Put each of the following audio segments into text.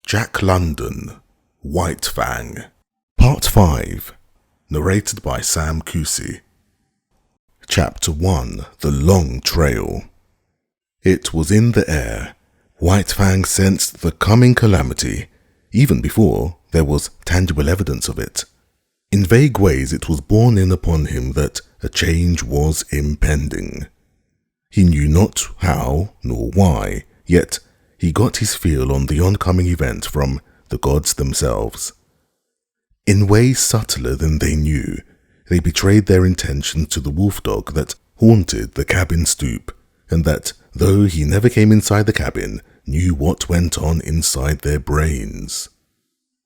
Jack London, White Fang. Part 5. Narrated by Sam Kusi. Chapter 1. The Long Trail. It was in the air. White Fang sensed the coming calamity, even before there was tangible evidence of it. In vague ways it was borne in upon him that a change was impending. He knew not how nor why, yet he got his feel on the oncoming event from the gods themselves. In ways subtler than they knew, they betrayed their intentions to the wolfdog that haunted the cabin stoop, and that, though he never came inside the cabin, knew what went on inside their brains.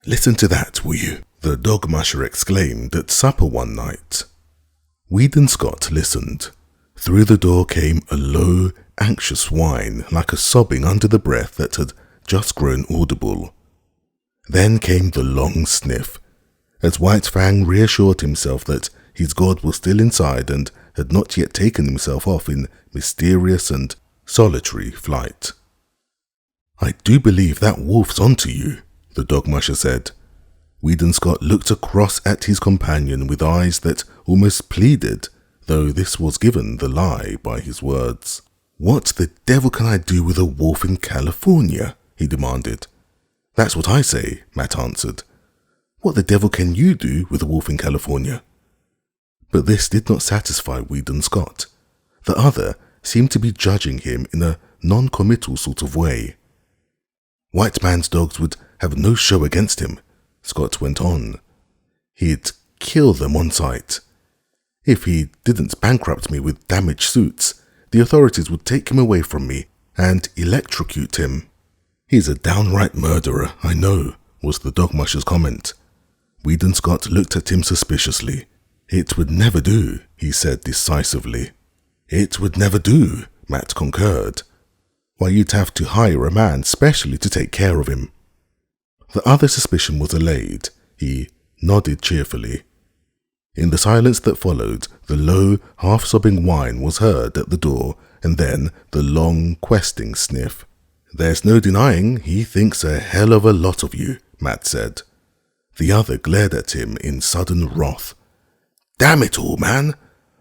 "Listen to that, will you?" the dog musher exclaimed at supper one night. Weedon Scott listened. Through the door came a low, anxious whine, like a sobbing under the breath that had just grown audible. Then came the long sniff, as White Fang reassured himself that his god was still inside and had not yet taken himself off in mysterious and solitary flight. "I do believe that wolf's onto you," the dog musher said. Weedon Scott looked across at his companion with eyes that almost pleaded, though this was given the lie by his words. "What the devil can I do with a wolf in California?" he demanded. "That's what I say," Matt answered. "What the devil can you do with a wolf in California?" But this did not satisfy Weedon Scott. The other seemed to be judging him in a non-committal sort of way. "White man's dogs would have no show against him," Scott went on. "He'd kill them on sight. If he didn't bankrupt me with damaged suits, the authorities would take him away from me and electrocute him." "He's a downright murderer, I know," was the dog musher's comment. Weedon Scott looked at him suspiciously. "It would never do," he said decisively. "It would never do," Matt concurred. "Why, you'd have to hire a man specially to take care of him." The other suspicion was allayed. He nodded cheerfully. In the silence that followed, the low, half-sobbing whine was heard at the door, and then the long, questing sniff. "There's no denying he thinks a hell of a lot of you," Matt said. The other glared at him in sudden wrath. "Damn it all, man!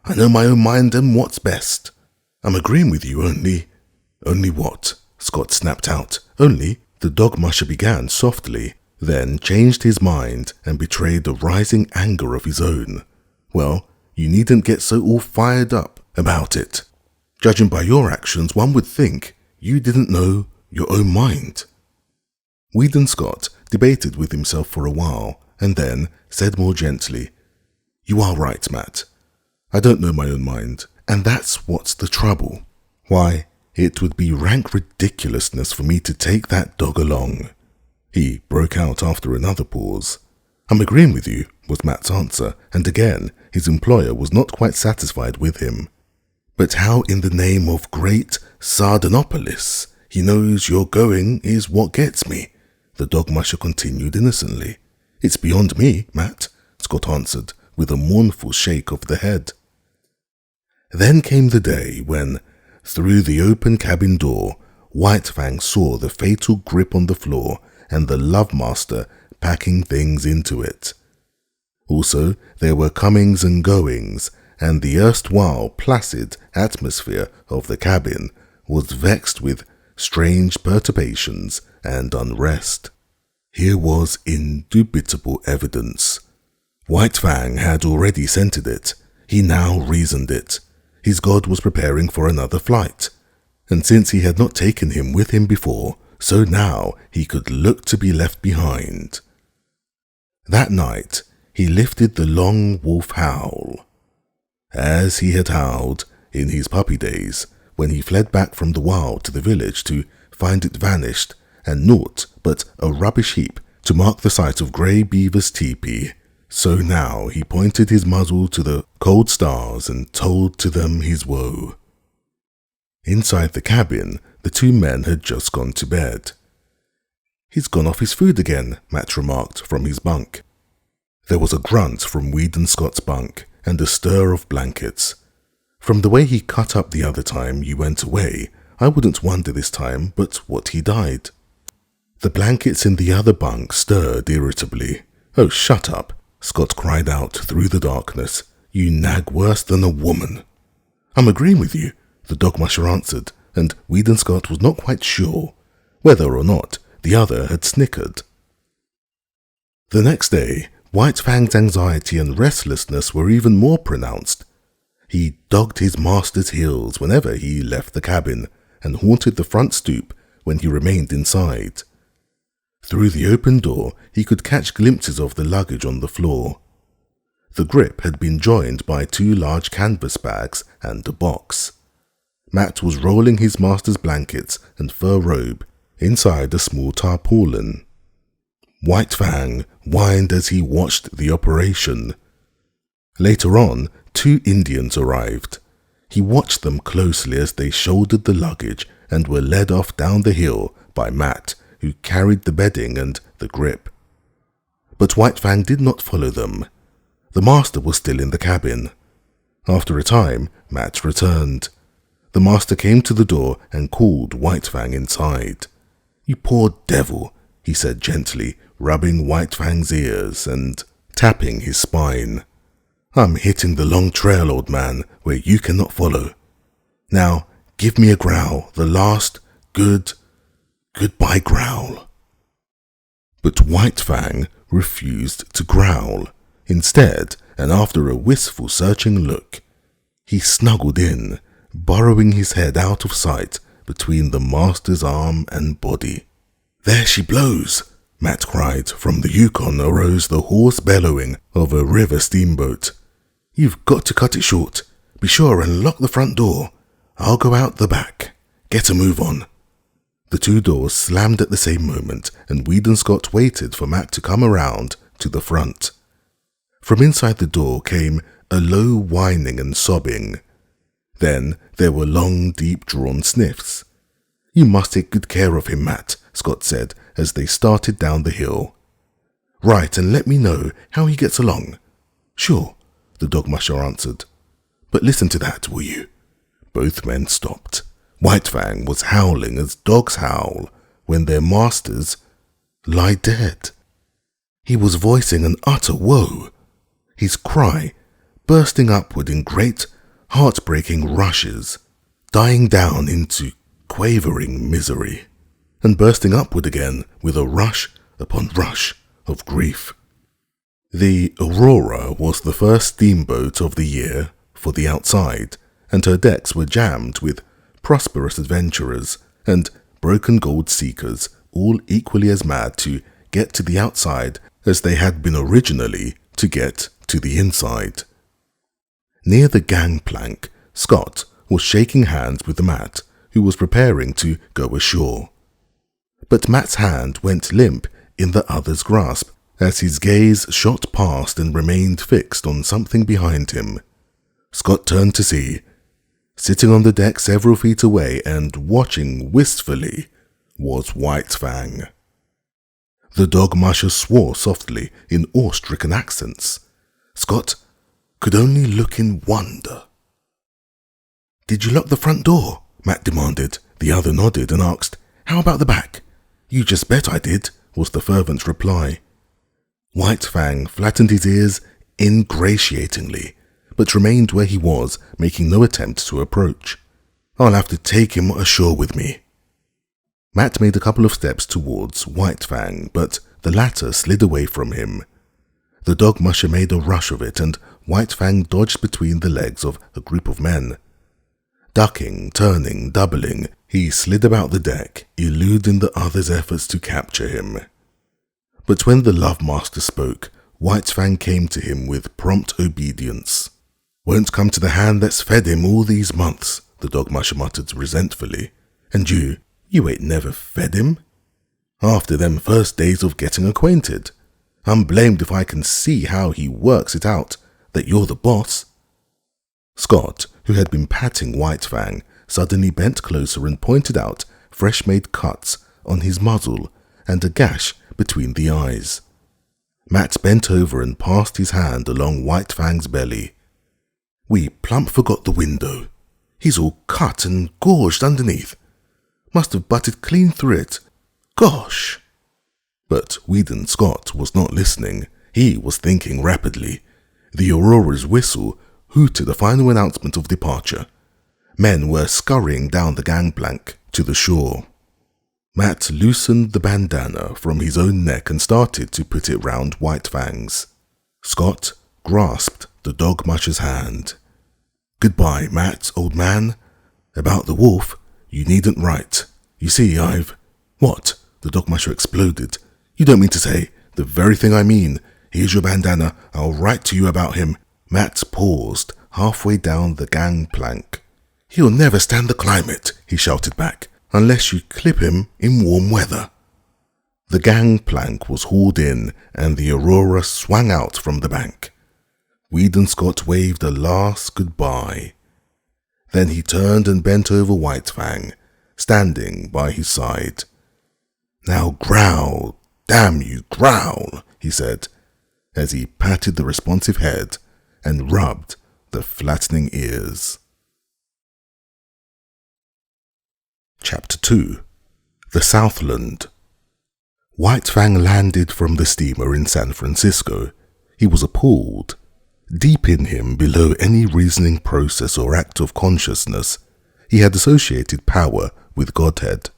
I know my own mind and what's best. I'm agreeing with you only..." "Only what?" Scott snapped out. "Only..." the dog musher began softly, then changed his mind and betrayed the rising anger of his own. "Well, you needn't get so all fired up about it. Judging by your actions, one would think you didn't know your own mind." Weedon Scott debated with himself for a while, and then said more gently, "You are right, Matt. I don't know my own mind, and that's what's the trouble. Why, it would be rank ridiculousness for me to take that dog along." He broke out after another pause. "I'm agreeing with you," was Matt's answer, and again his employer was not quite satisfied with him. "But how in the name of great Sardanapalus he knows you're going is what gets me," the dog musher continued innocently. "It's beyond me, Matt," Scott answered with a mournful shake of the head. Then came the day when, through the open cabin door, White Fang saw the fatal grip on the floor and the love master packing things into it. Also, there were comings and goings, and the erstwhile placid atmosphere of the cabin was vexed with strange perturbations and unrest. Here was indubitable evidence. White Fang had already scented it. He now reasoned it. His god was preparing for another flight, and since he had not taken him with him before, so now he could look to be left behind. That night, he lifted the long wolf howl, as he had howled in his puppy days when he fled back from the wild to the village to find it vanished and naught but a rubbish heap to mark the site of Grey Beaver's teepee. So now he pointed his muzzle to the cold stars and told to them his woe. Inside the cabin, the two men had just gone to bed. "He's gone off his food again," Matt remarked from his bunk. There was a grunt from Weedon Scott's bunk and a stir of blankets. "From the way he cut up the other time you went away, I wouldn't wonder this time but what he died." The blankets in the other bunk stirred irritably. "Oh, shut up," Scott cried out through the darkness. "You nag worse than a woman." "I'm agreeing with you," the dog musher answered, and Weedon Scott was not quite sure whether or not the other had snickered. The next day, White Fang's anxiety and restlessness were even more pronounced. He dogged his master's heels whenever he left the cabin and haunted the front stoop when he remained inside. Through the open door, he could catch glimpses of the luggage on the floor. The grip had been joined by 2 large canvas bags and a box. Matt was rolling his master's blankets and fur robe inside a small tarpaulin. White Fang whined as he watched the operation. Later on, 2 Indians arrived. He watched them closely as they shouldered the luggage and were led off down the hill by Matt, who carried the bedding and the grip. But White Fang did not follow them. The master was still in the cabin. After a time, Matt returned. The master came to the door and called White Fang inside. "You poor devil," he said gently, rubbing White Fang's ears and tapping his spine. "I'm hitting the long trail, old man, where you cannot follow. Now, give me a growl, the last goodbye growl." But White Fang refused to growl. Instead, and after a wistful searching look, he snuggled in, burrowing his head out of sight between the master's arm and body. "There she blows!" Matt cried. From the Yukon arose the hoarse bellowing of a river steamboat. "You've got to cut it short. Be sure and lock the front door. I'll go out the back. Get a move on." The 2 doors slammed at the same moment, and Weedon Scott waited for Matt to come around to the front. From inside the door came a low whining and sobbing. Then there were long, deep-drawn sniffs. "You must take good care of him, Matt," Scott said as they started down the hill. "Right, and let me know how he gets along." "Sure," the dog musher answered. "But listen to that, will you?" Both men stopped. White Fang was howling as dogs howl when their masters lie dead. He was voicing an utter woe, his cry bursting upward in great, heartbreaking rushes, dying down into quavering misery, and bursting upward again with a rush upon rush of grief. The Aurora was the first steamboat of the year for the outside, and her decks were jammed with prosperous adventurers and broken gold seekers, all equally as mad to get to the outside as they had been originally to get to the inside. Near the gangplank, Scott was shaking hands with Matt, who was preparing to go ashore. But Matt's hand went limp in the other's grasp as his gaze shot past and remained fixed on something behind him. Scott turned to see. Sitting on the deck several feet away and watching wistfully was White Fang. The dog musher swore softly in awe-stricken accents. Scott could only look in wonder. "Did you lock the front door?" Matt demanded. The other nodded and asked, "How about the back?" "You just bet I did," was the fervent reply. White Fang flattened his ears ingratiatingly, but remained where he was, making no attempt to approach. "I'll have to take him ashore with me." Matt made a couple of steps towards White Fang, but the latter slid away from him. The dog musher made a rush of it, and White Fang dodged between the legs of a group of men. Ducking, turning, doubling, he slid about the deck, eluding the other's efforts to capture him. But when the love master spoke, White Fang came to him with prompt obedience. "Won't come to the hand that's fed him all these months," the dog musher muttered resentfully. "And you ain't never fed him? After them first days of getting acquainted, I'm blamed if I can see how he works it out that you're the boss." Scott, who had been patting White Fang, suddenly bent closer and pointed out fresh-made cuts on his muzzle and a gash between the eyes. Matt bent over and passed his hand along White Fang's belly. "We plump forgot the window. He's all cut and gorged underneath. Must have butted clean through it. Gosh!" But Weedon Scott was not listening. He was thinking rapidly. The Aurora's whistle hooted a final announcement of departure. Men were scurrying down the gangplank to the shore. Matt loosened the bandana from his own neck and started to put it round White Fang's. Scott grasped the dog musher's hand. "Goodbye, Matt, old man. About the wolf, you needn't write. You see, I've—" "What?" the dog musher exploded. "You don't mean to say—" "The very thing I mean. Here's your bandana. I'll write to you about him." Matt paused halfway down the gangplank. "He'll never stand the climate," he shouted back, "unless you clip him in warm weather." The gangplank was hauled in and the Aurora swung out from the bank. Weedon Scott waved a last goodbye. Then he turned and bent over White Fang, standing by his side. "Now growl, damn you, growl," he said, as he patted the responsive head and rubbed the flattening ears. Chapter 2. The Southland. White Fang landed from the steamer in San Francisco. He was appalled. Deep in him, below any reasoning process or act of consciousness, he had associated power with godhead.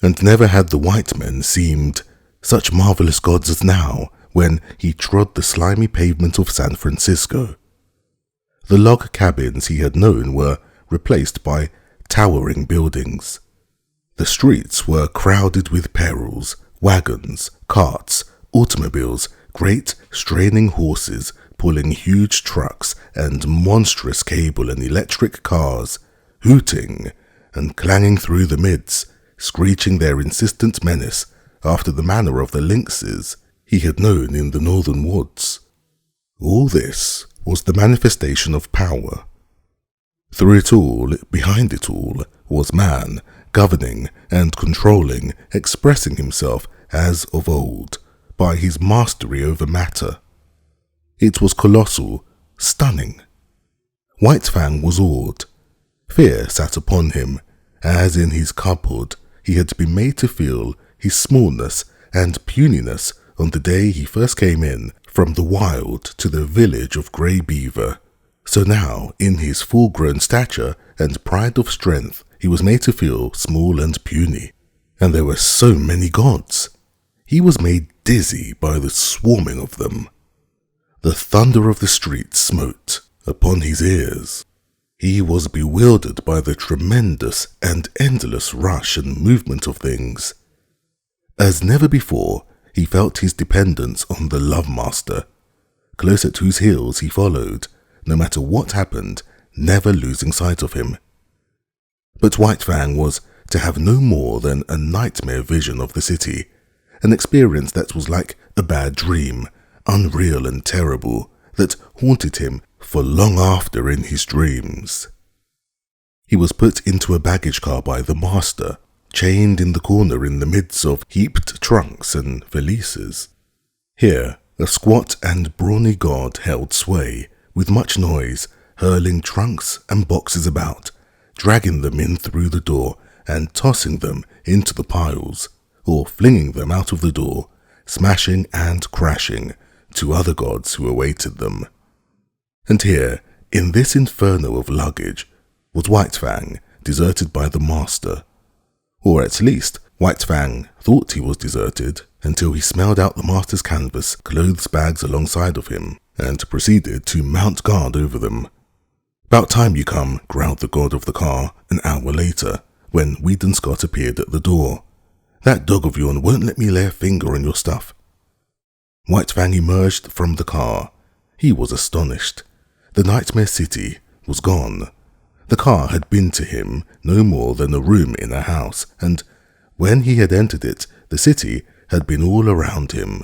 And never had the white men seemed such marvelous gods as now, when he trod the slimy pavement of San Francisco. The log cabins he had known were replaced by towering buildings. The streets were crowded with perils, wagons, carts, automobiles, great straining horses pulling huge trucks, and monstrous cable and electric cars, hooting and clanging through the midst, screeching their insistent menace after the manner of the lynxes he had known in the northern woods. All this was the manifestation of power. Through it all, behind it all, was man, governing and controlling, expressing himself as of old, by his mastery over matter. It was colossal, stunning. White Fang was awed. Fear sat upon him, as in his cupboard he had been made to feel his smallness and puniness on the day he first came in from the wild to the village of Grey Beaver. So now, in his full-grown stature and pride of strength, he was made to feel small and puny. And there were so many gods. He was made dizzy by the swarming of them. The thunder of the street smote upon his ears. He was bewildered by the tremendous and endless rush and movement of things. As never before, he felt his dependence on the Love Master, close at whose heels he followed, no matter what happened, never losing sight of him. But White Fang was to have no more than a nightmare vision of the city, an experience that was like a bad dream, unreal and terrible, that haunted him for long after in his dreams. He was put into a baggage car by the master, chained in the corner in the midst of heaped trunks and valises. Here, a squat and brawny god held sway, with much noise, hurling trunks and boxes about, dragging them in through the door and tossing them into the piles, or flinging them out of the door, smashing and crashing to other gods who awaited them. And here, in this inferno of luggage, was White Fang, deserted by the master. Or at least, White Fang thought he was deserted until he smelled out the master's canvas clothes bags alongside of him, and proceeded to mount guard over them. "About time you come," growled the god of the car an hour later, when Weedon Scott appeared at the door. "That dog of yourn won't let me lay a finger on your stuff." White Fang emerged from the car. He was astonished. The nightmare city was gone. The car had been to him no more than a room in a house, and when he had entered it, the city had been all around him.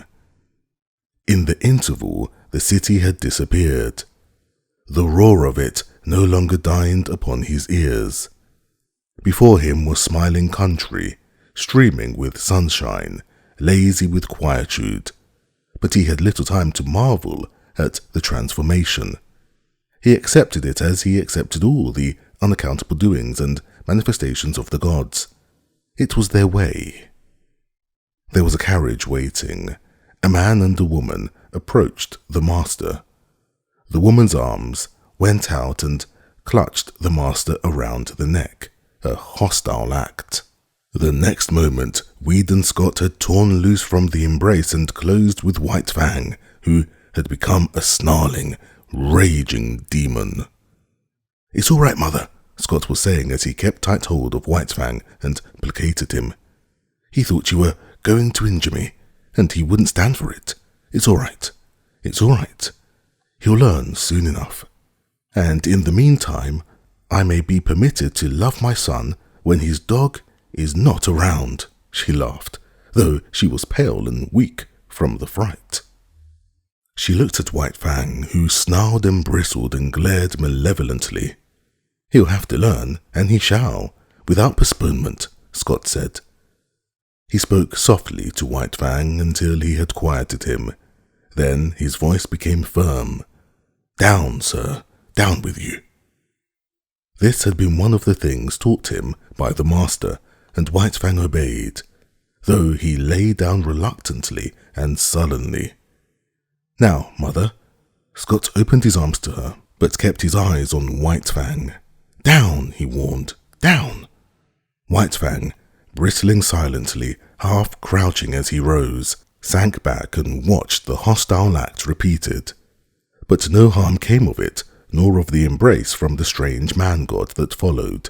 In the interval, the city had disappeared. The roar of it no longer dined upon his ears. Before him was smiling country, streaming with sunshine, lazy with quietude. But he had little time to marvel at the transformation. He accepted it as he accepted all the unaccountable doings and manifestations of the gods. It was their way. There was a carriage waiting. A man and a woman approached the master. The woman's arms went out and clutched the master around the neck, a hostile act. The next moment, Weedon Scott had torn loose from the embrace and closed with White Fang, who had become a snarling, raging demon. "It's all right, mother," Scott was saying as he kept tight hold of White Fang and placated him. "He thought you were going to injure me, and he wouldn't stand for it. It's all right. It's all right. He'll learn soon enough. And in the meantime, I may be permitted to love my son when his dog is not around," she laughed, though she was pale and weak from the fright. She looked at White Fang, who snarled and bristled and glared malevolently. "He'll have to learn, and he shall, without postponement," Scott said. He spoke softly to White Fang until he had quieted him. Then his voice became firm. "Down, sir, down with you." This had been one of the things taught him by the master, and White Fang obeyed, though he lay down reluctantly and sullenly. "Now, mother." Scott opened his arms to her, but kept his eyes on White Fang. "Down," he warned. "Down." White Fang, bristling silently, half crouching as he rose, sank back and watched the hostile act repeated. But no harm came of it, nor of the embrace from the strange man-god that followed.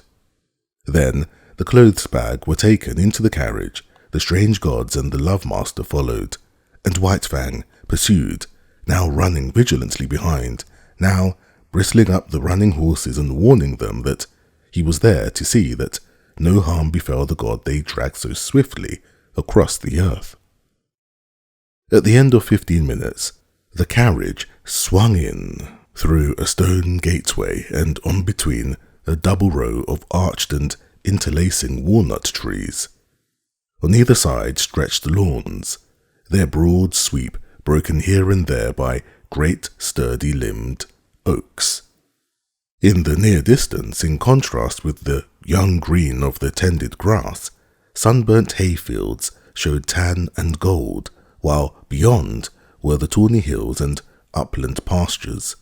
Then the clothes bag were taken into the carriage, the strange gods and the love-master followed, and White Fang pursued, now running vigilantly behind, now bristling up the running horses and warning them that he was there to see that no harm befell the god they dragged so swiftly across the earth. At the end of 15 minutes, the carriage swung in through a stone gateway and on between a double row of arched and interlacing walnut trees. On either side stretched lawns, their broad sweep broken here and there by great sturdy-limbed oaks. In the near distance, in contrast with the young green of the tended grass, sunburnt hayfields showed tan and gold, while beyond were the tawny hills and upland pastures.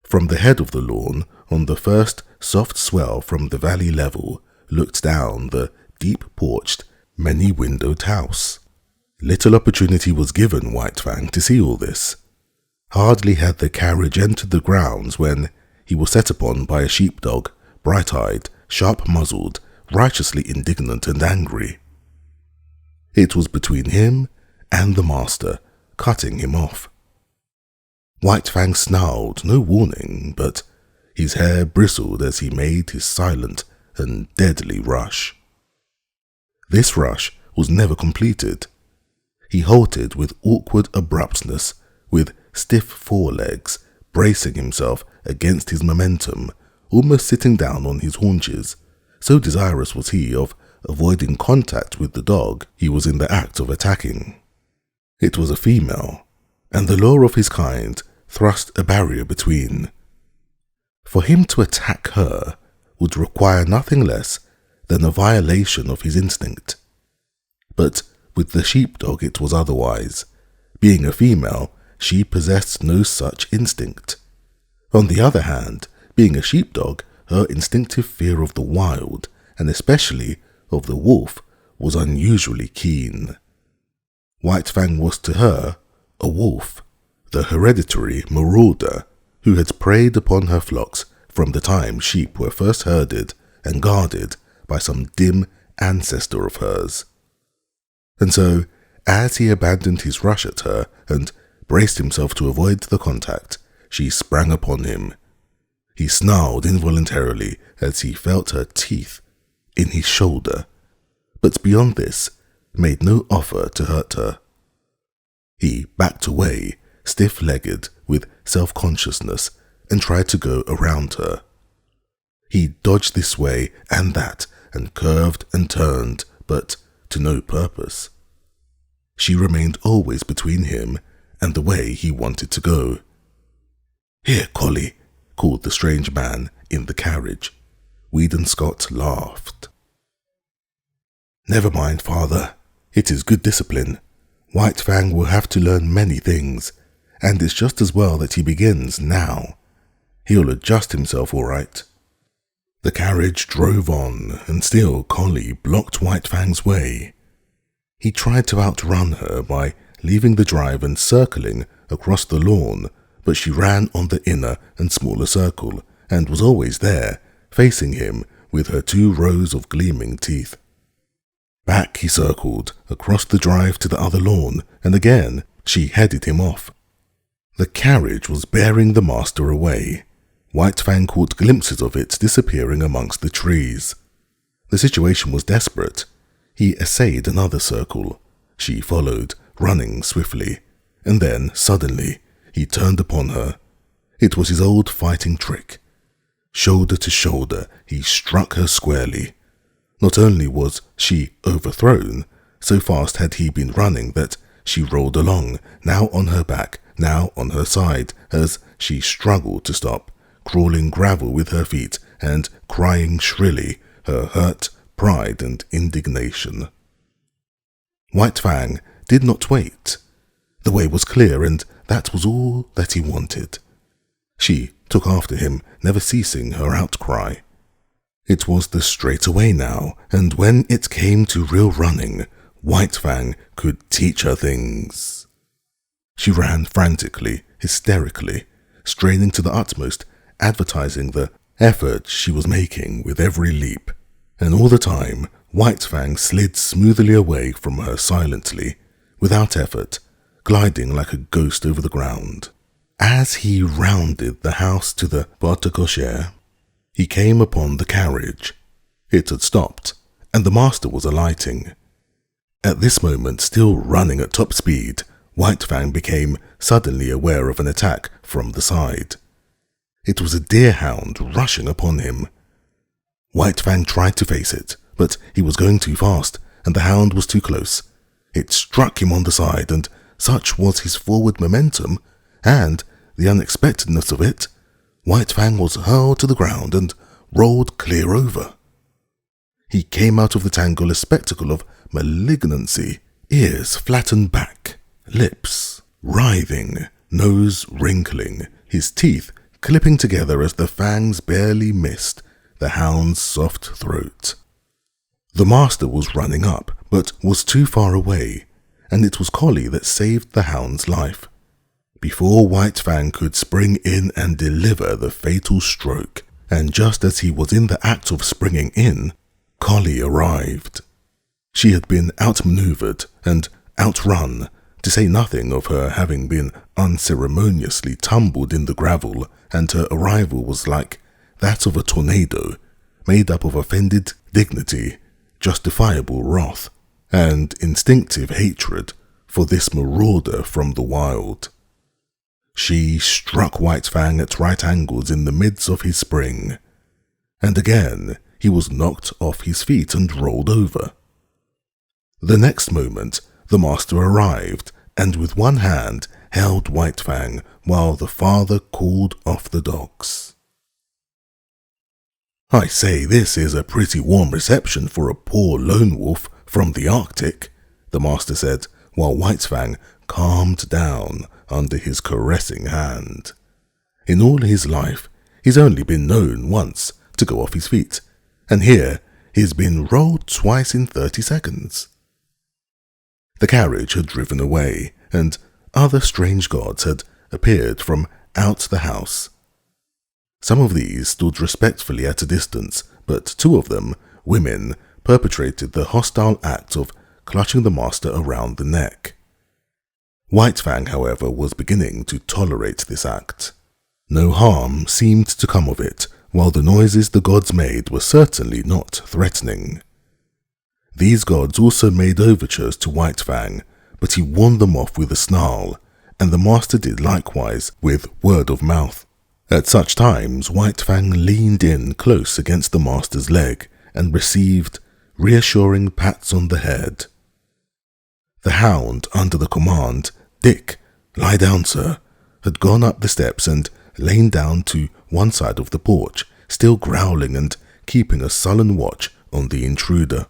From the head of the lawn, on the first soft swell from the valley level, looked down the deep-porched, many-windowed house. Little opportunity was given White Fang to see all this. Hardly had the carriage entered the grounds when he was set upon by a sheepdog, bright-eyed, sharp-muzzled, righteously indignant and angry. It was between him and the master, cutting him off. White Fang snarled no warning, but his hair bristled as he made his silent and deadly rush. This rush was never completed. He halted with awkward abruptness, with stiff forelegs, bracing himself against his momentum, almost sitting down on his haunches, so desirous was he of avoiding contact with the dog he was in the act of attacking. It was a female, and the law of his kind thrust a barrier between. For him to attack her would require nothing less than a violation of his instinct. But with the sheepdog it was otherwise. Being a female, she possessed no such instinct. On the other hand, being a sheepdog, her instinctive fear of the wild, and especially of the wolf, was unusually keen. White Fang was to her a wolf, the hereditary marauder who had preyed upon her flocks from the time sheep were first herded and guarded by some dim ancestor of hers. And so, as he abandoned his rush at her and braced himself to avoid the contact, she sprang upon him. He snarled involuntarily as he felt her teeth in his shoulder, but beyond this, made no offer to hurt her. He backed away, stiff-legged with self-consciousness, and tried to go around her. He dodged this way and that, and curved and turned, but to no purpose. She remained always between him and the way he wanted to go. "Here, collie," called the strange man in the carriage. Weedon Scott laughed. "Never mind, father. It is good discipline. White Fang will have to learn many things, and it's just as well that he begins now. He'll adjust himself all right. The carriage drove on, and still Collie blocked White Fang's way. He tried to outrun her by leaving the drive and circling across the lawn, but she ran on the inner and smaller circle and was always there, facing him with her 2 rows of gleaming teeth. Back he circled, across the drive to the other lawn, and again she headed him off. The carriage was bearing the master away. White Fang caught glimpses of it disappearing amongst the trees. The situation was desperate. He essayed another circle. She followed, running swiftly, and then, suddenly, he turned upon her. It was his old fighting trick. Shoulder to shoulder, he struck her squarely. Not only was she overthrown, so fast had he been running that she rolled along, now on her back, now on her side, as she struggled to stop, crawling gravel with her feet and crying shrilly her hurt, pride and indignation. White Fang did not wait. The way was clear, and that was all that he wanted. She took after him, never ceasing her outcry. It was the straightaway now, and when it came to real running, White Fang could teach her things. She ran frantically, hysterically, straining to the utmost, advertising the effort she was making with every leap, and all the time White Fang slid smoothly away from her silently, without effort, gliding like a ghost over the ground. As he rounded the house to the porte cochere, he came upon the carriage. It had stopped, and the master was alighting. At this moment, still running at top speed, White Fang became suddenly aware of an attack from the side. It was a deerhound rushing upon him. White Fang tried to face it, but he was going too fast, and the hound was too close. It struck him on the side, and such was his forward momentum, and the unexpectedness of it, White Fang was hurled to the ground and rolled clear over. He came out of the tangle a spectacle of malignancy, ears flattened back, lips writhing, nose wrinkling, his teeth clipping together as the fangs barely missed the hound's soft throat. The master was running up, but was too far away, and it was Collie that saved the hound's life. Before White Fang could spring in and deliver the fatal stroke, and just as he was in the act of springing in, Collie arrived. She had been outmaneuvered and outrun, to say nothing of her having been unceremoniously tumbled in the gravel, and her arrival was like that of a tornado, made up of offended dignity, justifiable wrath, and instinctive hatred for this marauder from the wild. She struck White Fang at right angles in the midst of his spring, and again he was knocked off his feet and rolled over. The next moment the master arrived, and with one hand held White Fang while the father called off the dogs. "I say, this is a pretty warm reception for a poor lone wolf from the Arctic," the master said, while White Fang calmed down under his caressing hand. In all his life, he's only been known once to go off his feet, and here he's been rolled twice in 30 seconds. The carriage had driven away, and other strange gods had appeared from out the house. Some of these stood respectfully at a distance, but 2 of them, women, perpetrated the hostile act of clutching the master around the neck. White Fang, however, was beginning to tolerate this act. No harm seemed to come of it, while the noises the gods made were certainly not threatening. These gods also made overtures to White Fang, but he warned them off with a snarl, and the master did likewise with word of mouth. At such times, White Fang leaned in close against the master's leg and received reassuring pats on the head. The hound, under the command, "Dick, lie down, sir," had gone up the steps and lain down to one side of the porch, still growling and keeping a sullen watch on the intruder.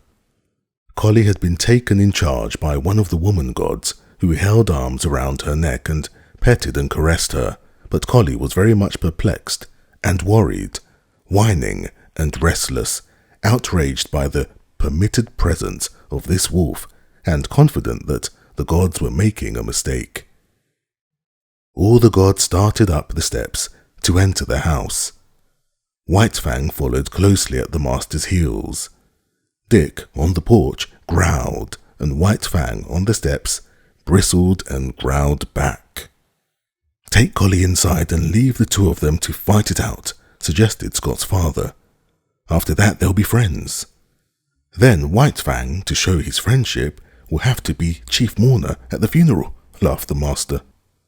Collie had been taken in charge by one of the woman gods, who held arms around her neck and petted and caressed her, but Collie was very much perplexed and worried, whining and restless, outraged by the permitted presence of this wolf and confident that the gods were making a mistake. All the gods started up the steps to enter the house. White Fang followed closely at the master's heels. Dick, on the porch, growled, and White Fang, on the steps, bristled and growled back. "Take Collie inside and leave the two of them to fight it out," suggested Scott's father. "After that, they'll be friends." "Then White Fang, to show his friendship, will have to be chief mourner at the funeral," laughed the master.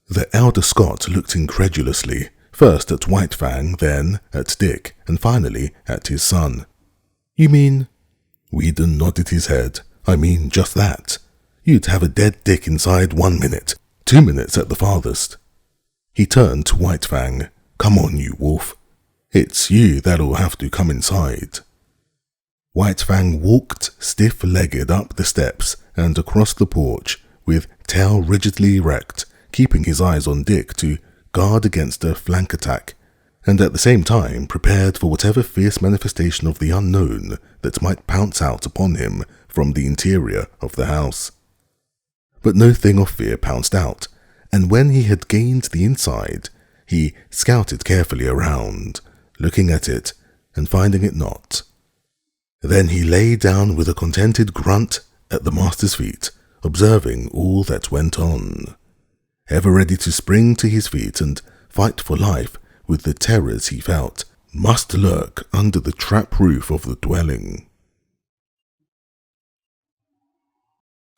The elder Scott looked incredulously, first at White Fang, then at Dick, and finally at his son. "You mean?" Whedon nodded his head. "I mean just that. You'd have a dead Dick inside 1 minute, 2 minutes at the farthest." He turned to White Fang. "Come on, you wolf. It's you that'll have to come inside." White Fang walked stiff-legged up the steps and across the porch, with tail rigidly erect, keeping his eyes on Dick to guard against a flank attack, and at the same time prepared for whatever fierce manifestation of the unknown that might pounce out upon him from the interior of the house. But no thing of fear pounced out, and when he had gained the inside, he scouted carefully around, looking at it and finding it not. Then he lay down with a contented grunt at the master's feet, observing all that went on, ever ready to spring to his feet and fight for life with the terrors he felt must lurk under the trap roof of the dwelling.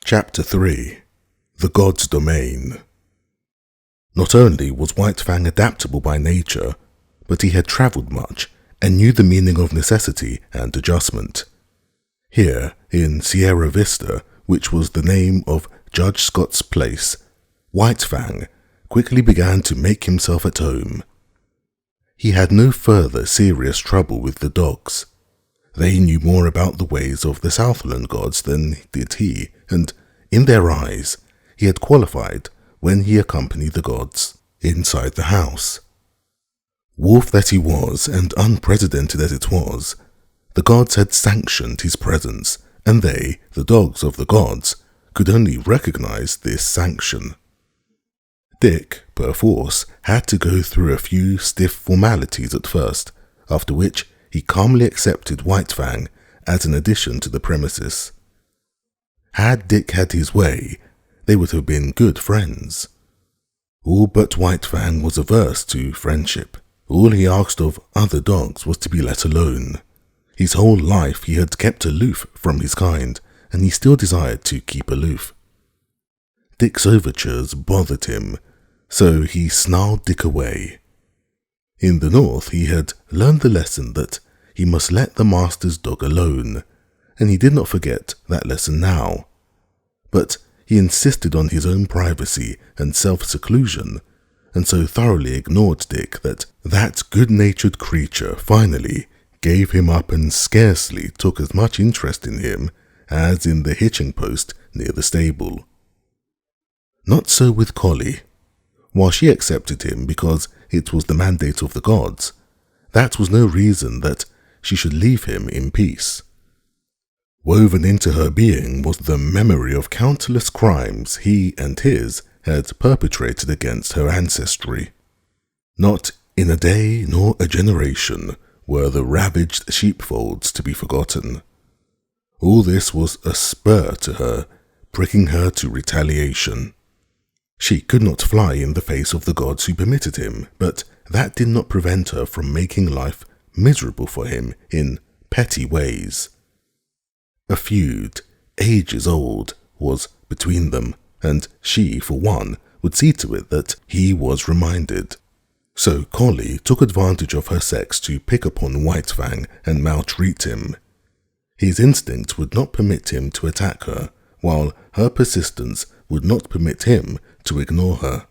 Chapter 3. The God's Domain. Not only was White Fang adaptable by nature, but he had travelled much and knew the meaning of necessity and adjustment. Here, in Sierra Vista, which was the name of Judge Scott's place, White Fang quickly began to make himself at home. He had no further serious trouble with the dogs. They knew more about the ways of the Southland gods than did he, and in their eyes, he had qualified when he accompanied the gods inside the house. Wolf that he was, and unprecedented as it was, the gods had sanctioned his presence, and they, the dogs of the gods, could only recognize this sanction. Dick, perforce, had to go through a few stiff formalities at first, after which he calmly accepted White Fang as an addition to the premises. Had Dick had his way, they would have been good friends. All but White Fang was averse to friendship. All he asked of other dogs was to be let alone. His whole life he had kept aloof from his kind, and he still desired to keep aloof. Dick's overtures bothered him, so he snarled Dick away. In the north he had learned the lesson that he must let the master's dog alone, and he did not forget that lesson now. But he insisted on his own privacy and self-seclusion, and so thoroughly ignored Dick that good-natured creature finally gave him up and scarcely took as much interest in him as in the hitching post near the stable. Not so with Collie. While she accepted him because it was the mandate of the gods, that was no reason that she should leave him in peace. Woven into her being was the memory of countless crimes he and his had perpetrated against her ancestry. Not in a day nor a generation were the ravaged sheepfolds to be forgotten. All this was a spur to her, pricking her to retaliation. She could not fly in the face of the gods who permitted him, but that did not prevent her from making life miserable for him in petty ways. A feud, ages old, was between them, and she, for one, would see to it that he was reminded. So Collie took advantage of her sex to pick upon White Fang and maltreat him. His instinct would not permit him to attack her, while her persistence would not permit him to ignore her.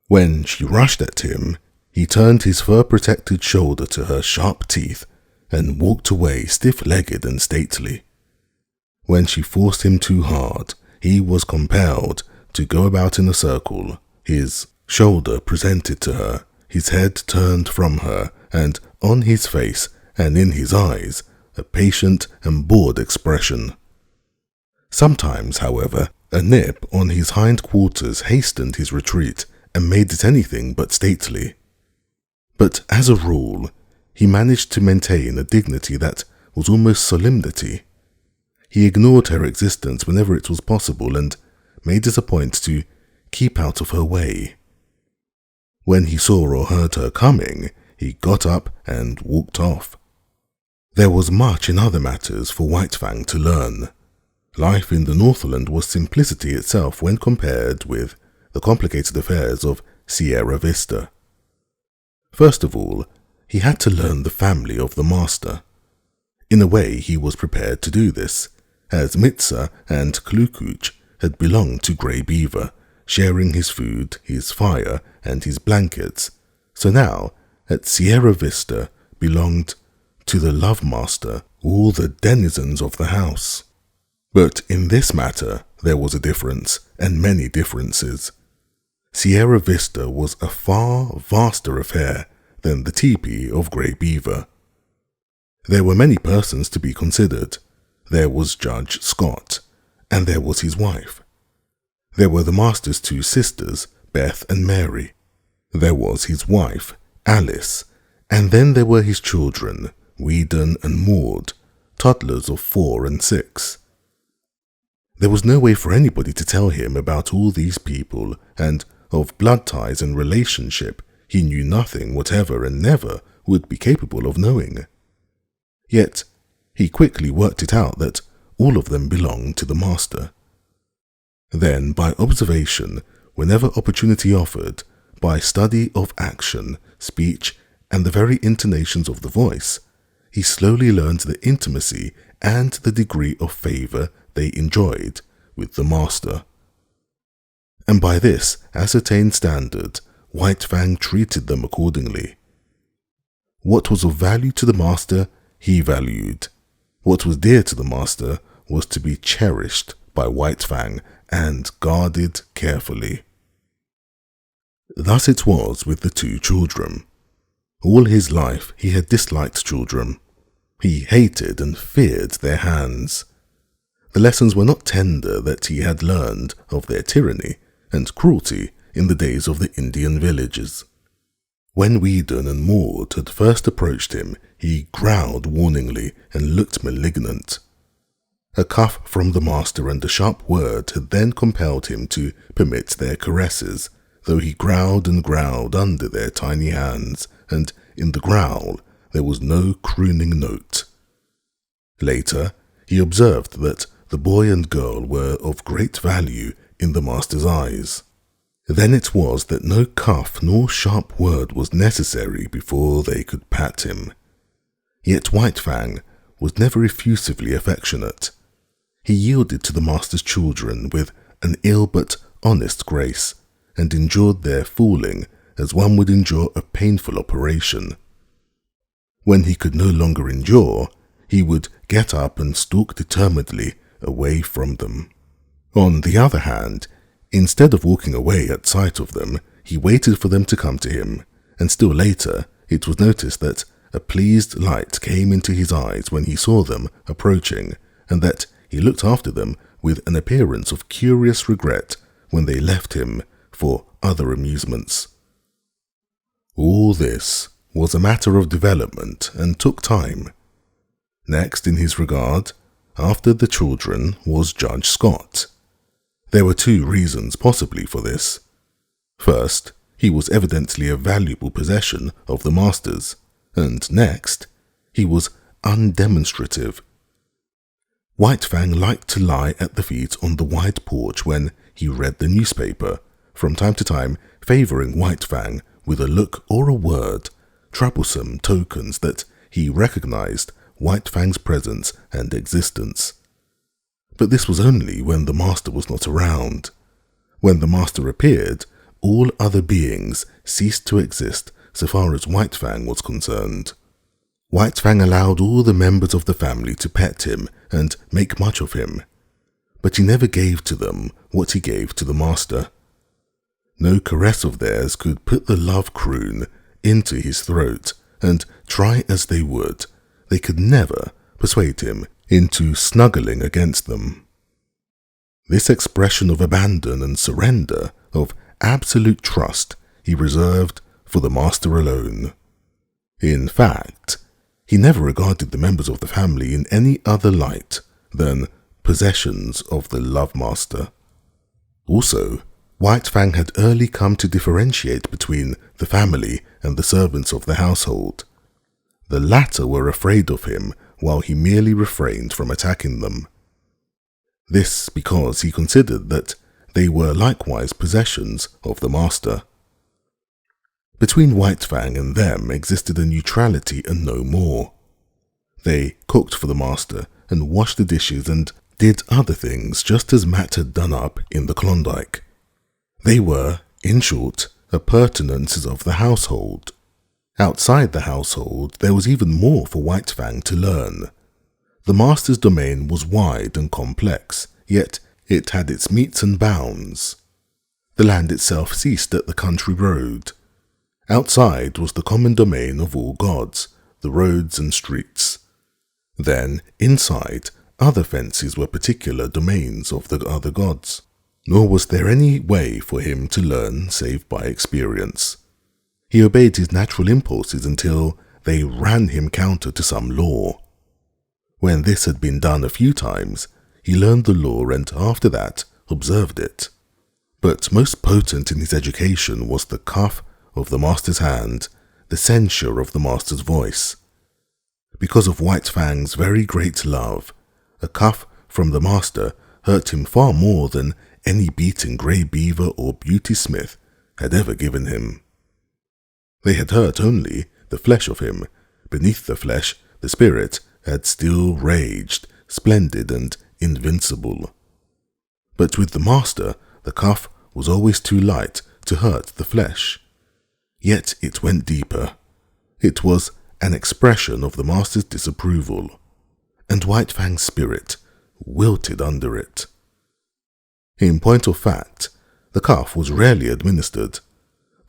When she rushed at him, he turned his fur-protected shoulder to her sharp teeth and walked away stiff-legged and stately. When she forced him too hard, he was compelled to go about in a circle, his shoulder presented to her, his head turned from her, and on his face and in his eyes a patient and bored expression. Sometimes, however, a nip on his hind quarters hastened his retreat and made it anything but stately. But as a rule, he managed to maintain a dignity that was almost solemnity. He ignored her existence whenever it was possible and made it a point to keep out of her way. When he saw or heard her coming, he got up and walked off. There was much in other matters for White Fang to learn. Life in the Northland was simplicity itself when compared with the complicated affairs of Sierra Vista. First of all, he had to learn the family of the master. In a way, he was prepared to do this, as Mitsa and Klukuch had belonged to Grey Beaver, sharing his food, his fire, and his blankets, so now, at Sierra Vista, belonged to the Love Master, all the denizens of the house. But in this matter, there was a difference, and many differences. Sierra Vista was a far vaster affair than the teepee of Grey Beaver. There were many persons to be considered. There was Judge Scott, and there was his wife. There were the master's two sisters, Beth and Mary. There was his wife, Alice, and then there were his children, Whedon and Maud, toddlers of 4 and 6. There was no way for anybody to tell him about all these people, and of blood ties and relationship he knew nothing whatever and never would be capable of knowing. Yet he quickly worked it out that all of them belonged to the master. Then, by observation, whenever opportunity offered, by study of action, speech, and the very intonations of the voice, he slowly learned the intimacy and the degree of favor they enjoyed with the master. And by this ascertained standard, White Fang treated them accordingly. What was of value to the master, he valued. What was dear to the master was to be cherished by White Fang and guarded carefully. Thus it was with the two children. All his life he had disliked children. He hated and feared their hands. The lessons were not tender that he had learned of their tyranny and cruelty in the days of the Indian villages. When Whedon and Maud had first approached him, he growled warningly and looked malignant. A cuff from the master and a sharp word had then compelled him to permit their caresses, though he growled and growled under their tiny hands, and in the growl there was no crooning note. Later, he observed that the boy and girl were of great value in the master's eyes. Then it was that no cuff nor sharp word was necessary before they could pat him. Yet White Fang was never effusively affectionate. He yielded to the master's children with an ill but honest grace, and endured their fooling as one would endure a painful operation. When he could no longer endure, he would get up and stalk determinedly away from them. On the other hand, instead of walking away at sight of them, he waited for them to come to him, and still later it was noticed that a pleased light came into his eyes when he saw them approaching, and that he looked after them with an appearance of curious regret when they left him for other amusements. All this was a matter of development and took time. Next in his regard, after the children, was Judge Scott. There were 2 reasons possibly for this. First, he was evidently a valuable possession of the master's, and next, he was undemonstrative. White Fang liked to lie at the feet on the wide porch when he read the newspaper, from time to time favoring White Fang with a look or a word, troublesome tokens that he recognized White Fang's presence and existence. But this was only when the master was not around. When the master appeared, all other beings ceased to exist so far as White Fang was concerned. White Fang allowed all the members of the family to pet him and make much of him, but he never gave to them what he gave to the master. No caress of theirs could put the love croon into his throat, and try as they would, they could never persuade him into snuggling against them. This expression of abandon and surrender, of absolute trust, he reserved for the master alone. In fact, he never regarded the members of the family in any other light than possessions of the love master. Also, White Fang had early come to differentiate between the family and the servants of the household. The latter were afraid of him, while he merely refrained from attacking them. This because he considered that they were likewise possessions of the master. Between White Fang and them existed a neutrality and no more. They cooked for the master and washed the dishes and did other things just as Matt had done up in the Klondike. They were, in short, appurtenances of the household. Outside the household, there was even more for White Fang to learn. The master's domain was wide and complex, yet it had its metes and bounds. The land itself ceased at the country road. Outside was the common domain of all gods, the roads and streets. Then, inside, other fences were particular domains of the other gods. Nor was there any way for him to learn save by experience. He obeyed his natural impulses until they ran him counter to some law. When this had been done a few times, he learned the law and after that observed it. But most potent in his education was the cuff of the master's hand, the censure of the master's voice. Because of White Fang's very great love, a cuff from the master hurt him far more than any beating Grey Beaver or Beauty Smith had ever given him. They had hurt only the flesh of him. Beneath the flesh, the spirit had still raged, splendid and invincible. But with the master, the cuff was always too light to hurt the flesh. Yet it went deeper. It was an expression of the master's disapproval, and White Fang's spirit wilted under it. In point of fact, the cuff was rarely administered.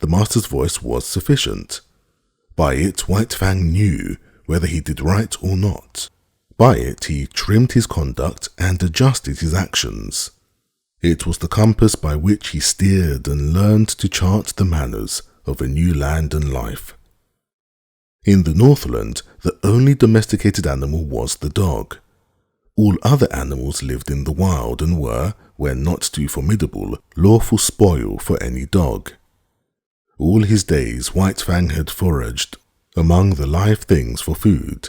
The master's voice was sufficient. By it, White Fang knew whether he did right or not. By it, he trimmed his conduct and adjusted his actions. It was the compass by which he steered and learned to chart the manners of a new land and life. In the Northland, the only domesticated animal was the dog. All other animals lived in the wild and were, when not too formidable, lawful spoil for any dog. All his days White Fang had foraged among the live things for food.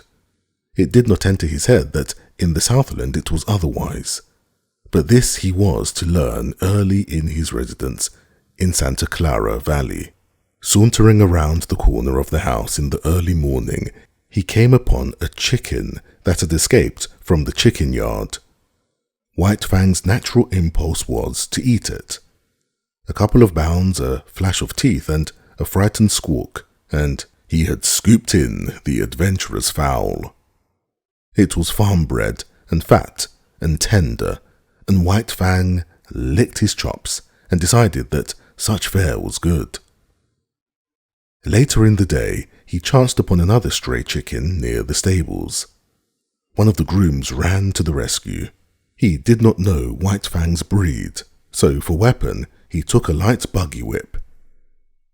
It did not enter his head that in the Southland it was otherwise. But this he was to learn early in his residence in Santa Clara Valley. Sauntering around the corner of the house in the early morning, he came upon a chicken that had escaped from the chicken yard. White Fang's natural impulse was to eat it. A couple of bounds, a flash of teeth, and a frightened squawk, and he had scooped in the adventurous fowl. It was farm-bred and fat and tender, and White Fang licked his chops and decided that such fare was good. Later in the day, he chanced upon another stray chicken near the stables. One of the grooms ran to the rescue. He did not know White Fang's breed, so for weapon he took a light buggy whip.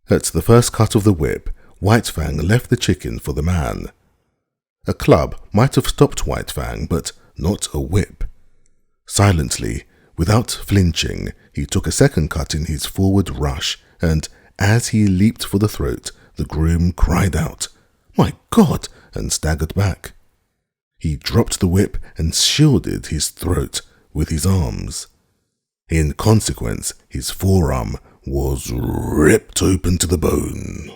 At the first cut of the whip, White Fang left the chicken for the man. A club might have stopped White Fang, but not a whip. Silently, without flinching, he took a second cut in his forward rush, and as he leaped for the throat, the groom cried out, "My God!" and staggered back. He dropped the whip and shielded his throat with his arms. In consequence, his forearm was ripped open to the bone.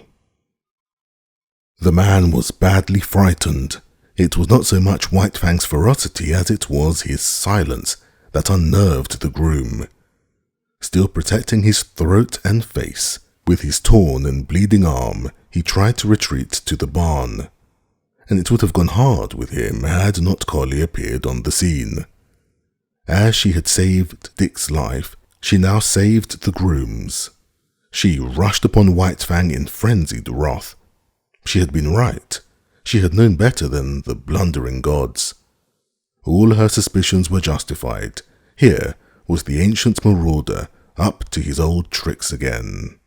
The man was badly frightened. It was not so much White Fang's ferocity as it was his silence that unnerved the groom. Still protecting his throat and face, with his torn and bleeding arm, he tried to retreat to the barn. and it would have gone hard with him had not Collie appeared on the scene. As she had saved Dick's life, she now saved the groom's. She rushed upon White Fang in frenzied wrath. She had been right. She had known better than the blundering gods. All her suspicions were justified. Here was the ancient marauder up to his old tricks again.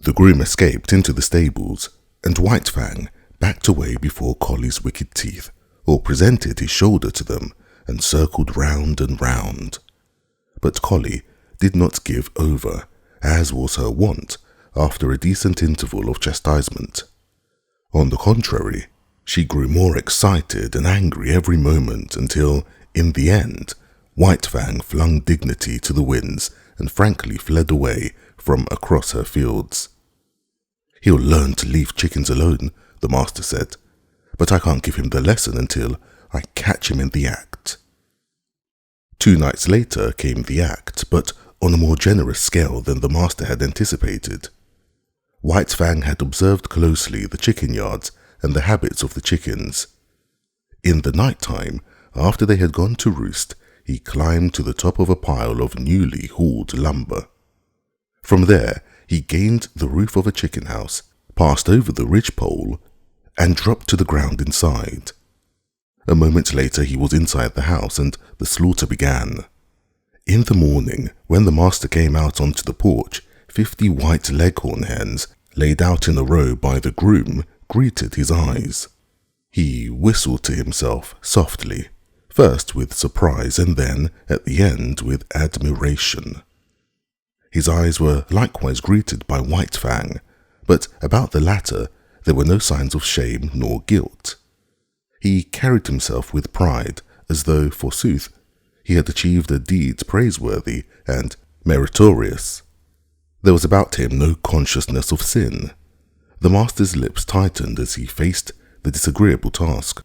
The groom escaped into the stables, and White Fang backed away before Collie's wicked teeth, or presented his shoulder to them and circled round and round. But Collie did not give over, as was her wont after a decent interval of chastisement. On the contrary, she grew more excited and angry every moment until, in the end, White Fang flung dignity to the winds and frankly fled away from across her fields. "He'll learn to leave chickens alone," the master said, "but I can't give him the lesson until I catch him in the act." 2 nights later came the act, but on a more generous scale than the master had anticipated. White Fang had observed closely the chicken yards and the habits of the chickens. In the night time, after they had gone to roost, he climbed to the top of a pile of newly hauled lumber. From there, he gained the roof of a chicken house, passed over the ridgepole, and dropped to the ground inside. A moment later he was inside the house and the slaughter began. In the morning, when the master came out onto the porch, 50 white leghorn hens, laid out in a row by the groom, greeted his eyes. He whistled to himself softly, first with surprise and then, at the end, with admiration. His eyes were likewise greeted by White Fang, but about the latter there were no signs of shame nor guilt. He carried himself with pride, as though, forsooth, he had achieved a deed praiseworthy and meritorious. There was about him no consciousness of sin. The master's lips tightened as he faced the disagreeable task.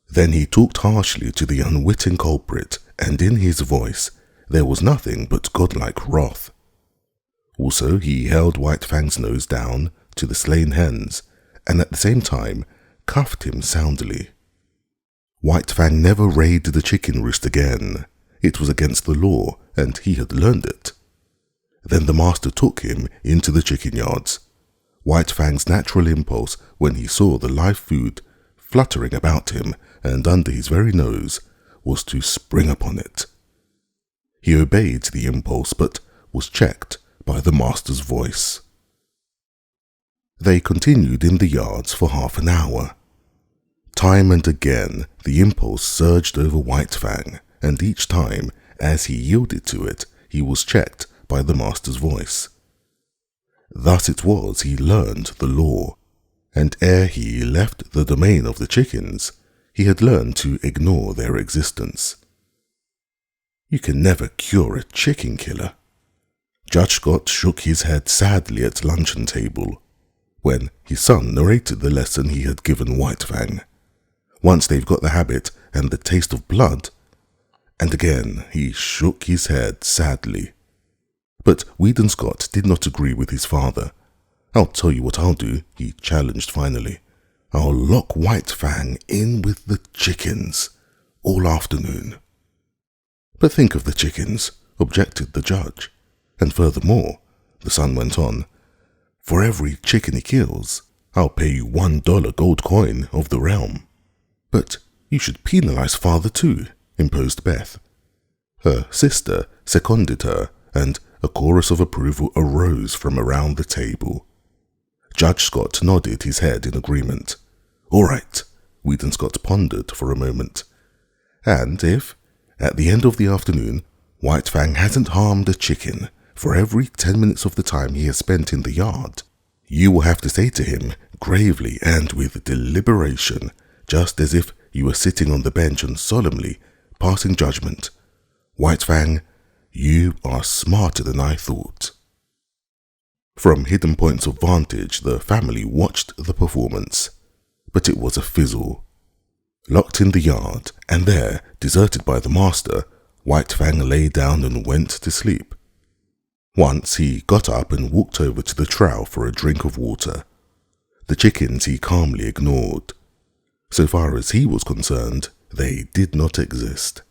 Then he talked harshly to the unwitting culprit, and in his voice there was nothing but godlike wrath. Also he held White Fang's nose down to the slain hens, and at the same time cuffed him soundly. White Fang never raided a chicken roost again. It was against the law, and he had learned it. Then the master took him into the chicken yards. White Fang's natural impulse when he saw the live food fluttering about him and under his very nose was to spring upon it. He obeyed the impulse, but was checked by the master's voice. They continued in the yards for half an hour. Time and again the impulse surged over White Fang, and each time, as he yielded to it, he was checked by the master's voice. Thus it was he learned the law, and ere he left the domain of the chickens, he had learned to ignore their existence. You can never cure a chicken killer. Judge Scott shook his head sadly at luncheon table, when his son narrated the lesson he had given White Fang. Once they've got the habit and the taste of blood, and again he shook his head sadly. But Weedon Scott did not agree with his father. "I'll tell you what I'll do," he challenged finally. "I'll lock White Fang in with the chickens all afternoon." "But think of the chickens," objected the judge. "And furthermore," the son went on, "for every chicken he kills, I'll pay you $1 gold coin of the realm." "But you should penalize father too," imposed Beth. Her sister seconded her, and a chorus of approval arose from around the table. Judge Scott nodded his head in agreement. "All right," Weedon Scott pondered for a moment. "And if, at the end of the afternoon, White Fang hasn't harmed a chicken for every 10 minutes of the time he has spent in the yard, you will have to say to him, gravely and with deliberation, just as if you were sitting on the bench and solemnly passing judgment, 'White Fang, you are smarter than I thought.'" From hidden points of vantage, the family watched the performance, but it was a fizzle. Locked in the yard, and there, deserted by the master, White Fang lay down and went to sleep. Once he got up and walked over to the trough for a drink of water. The chickens he calmly ignored. So far as he was concerned, they did not exist.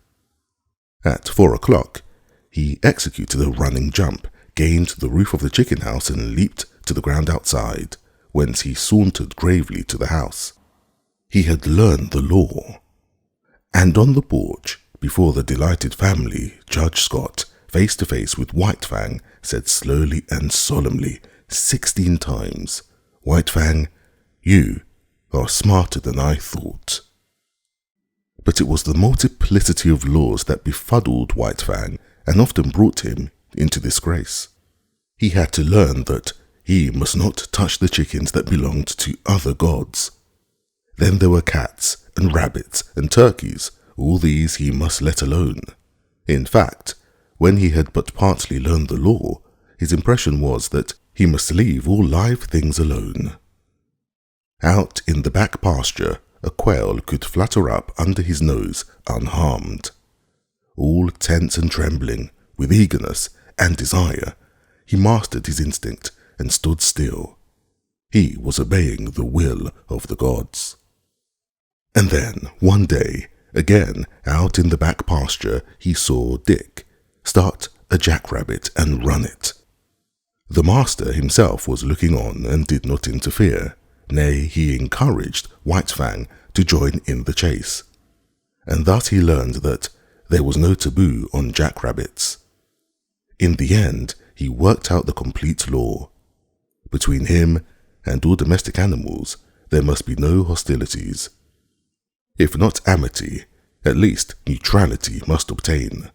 At 4 o'clock, he executed a running jump, gained the roof of the chicken house and leaped to the ground outside, whence he sauntered gravely to the house. He had learned the law. And on the porch, before the delighted family, Judge Scott, face to face with White Fang, said slowly and solemnly 16 times, "White Fang, you are smarter than I thought." But it was the multiplicity of laws that befuddled White Fang and often brought him into disgrace. He had to learn that he must not touch the chickens that belonged to other gods. Then there were cats and rabbits and turkeys. All these he must let alone. In fact, when he had but partly learned the law, his impression was that he must leave all live things alone. Out in the back pasture, a quail could flutter up under his nose unharmed. All tense and trembling, with eagerness and desire, he mastered his instinct and stood still. He was obeying the will of the gods. And then, one day, again out in the back pasture, he saw Dick start a jackrabbit and run it. The master himself was looking on and did not interfere. Nay, he encouraged White Fang to join in the chase. And thus he learned that there was no taboo on jackrabbits. In the end, he worked out the complete law. Between him and all domestic animals, there must be no hostilities. If not amity, at least neutrality must obtain.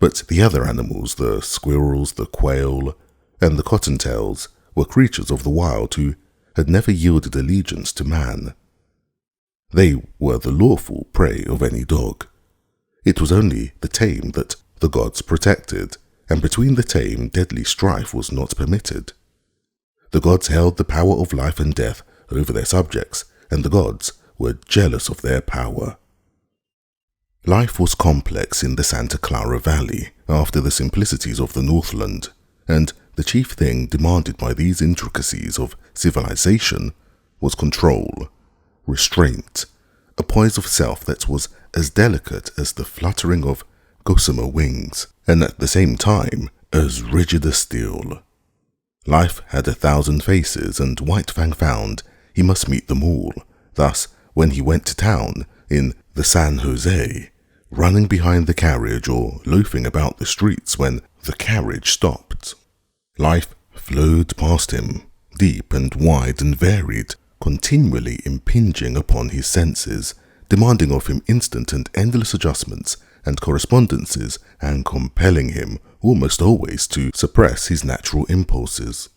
But the other animals, the squirrels, the quail, and the cottontails, were creatures of the wild who had never yielded allegiance to man. They were the lawful prey of any dog. It was only the tame that the gods protected, and between the tame deadly strife was not permitted. The gods held the power of life and death over their subjects, and the gods were jealous of their power. Life was complex in the Santa Clara Valley after the simplicities of the Northland, and the chief thing demanded by these intricacies of civilization was control, restraint, a poise of self that was as delicate as the fluttering of gossamer wings, and at the same time as rigid as steel. Life had 1,000 faces, and White Fang found he must meet them all. Thus, when he went to town in the San Jose, running behind the carriage or loafing about the streets when the carriage stopped, life flowed past him, deep and wide and varied, continually impinging upon his senses, demanding of him instant and endless adjustments and correspondences, and compelling him almost always to suppress his natural impulses.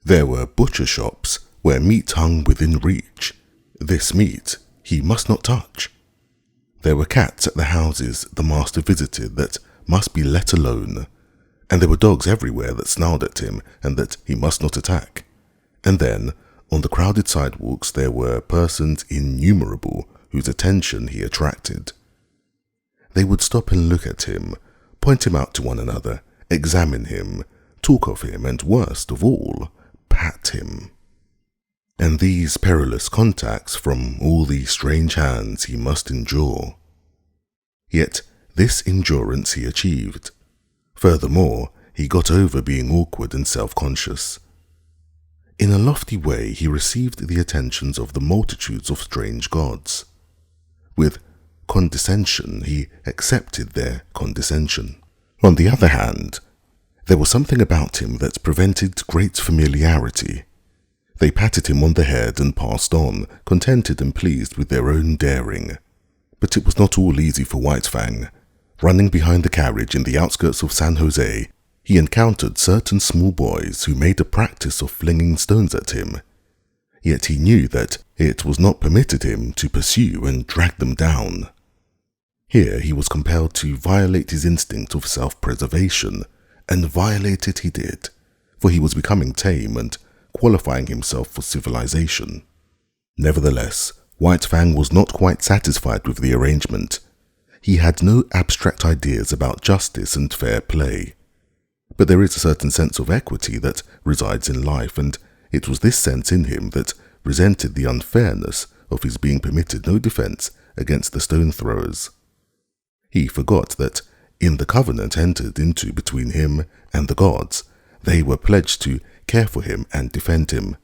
There were butcher shops where meat hung within reach. This meat he must not touch. There were cats at the houses the master visited that must be let alone, and there were dogs everywhere that snarled at him and that he must not attack. And then, on the crowded sidewalks, there were persons innumerable whose attention he attracted. They would stop and look at him, point him out to one another, examine him, talk of him, and worst of all, pat him. And these perilous contacts from all these strange hands he must endure. Yet this endurance he achieved. Furthermore, he got over being awkward and self-conscious. In a lofty way, he received the attentions of the multitudes of strange gods. With condescension, he accepted their condescension. On the other hand, there was something about him that prevented great familiarity. They patted him on the head and passed on, contented and pleased with their own daring. But it was not all easy for White Fang. Running behind the carriage in the outskirts of San Jose, he encountered certain small boys who made a practice of flinging stones at him. Yet he knew that it was not permitted him to pursue and drag them down. Here he was compelled to violate his instinct of self-preservation, and violate it he did, for he was becoming tame and qualifying himself for civilization. Nevertheless, White Fang was not quite satisfied with the arrangement. He had no abstract ideas about justice and fair play. But there is a certain sense of equity that resides in life, and It was this sense in him that resented the unfairness of his being permitted no defense against the stone throwers. He forgot that in the covenant entered into between him and the gods, they were pledged to care for him and defend him.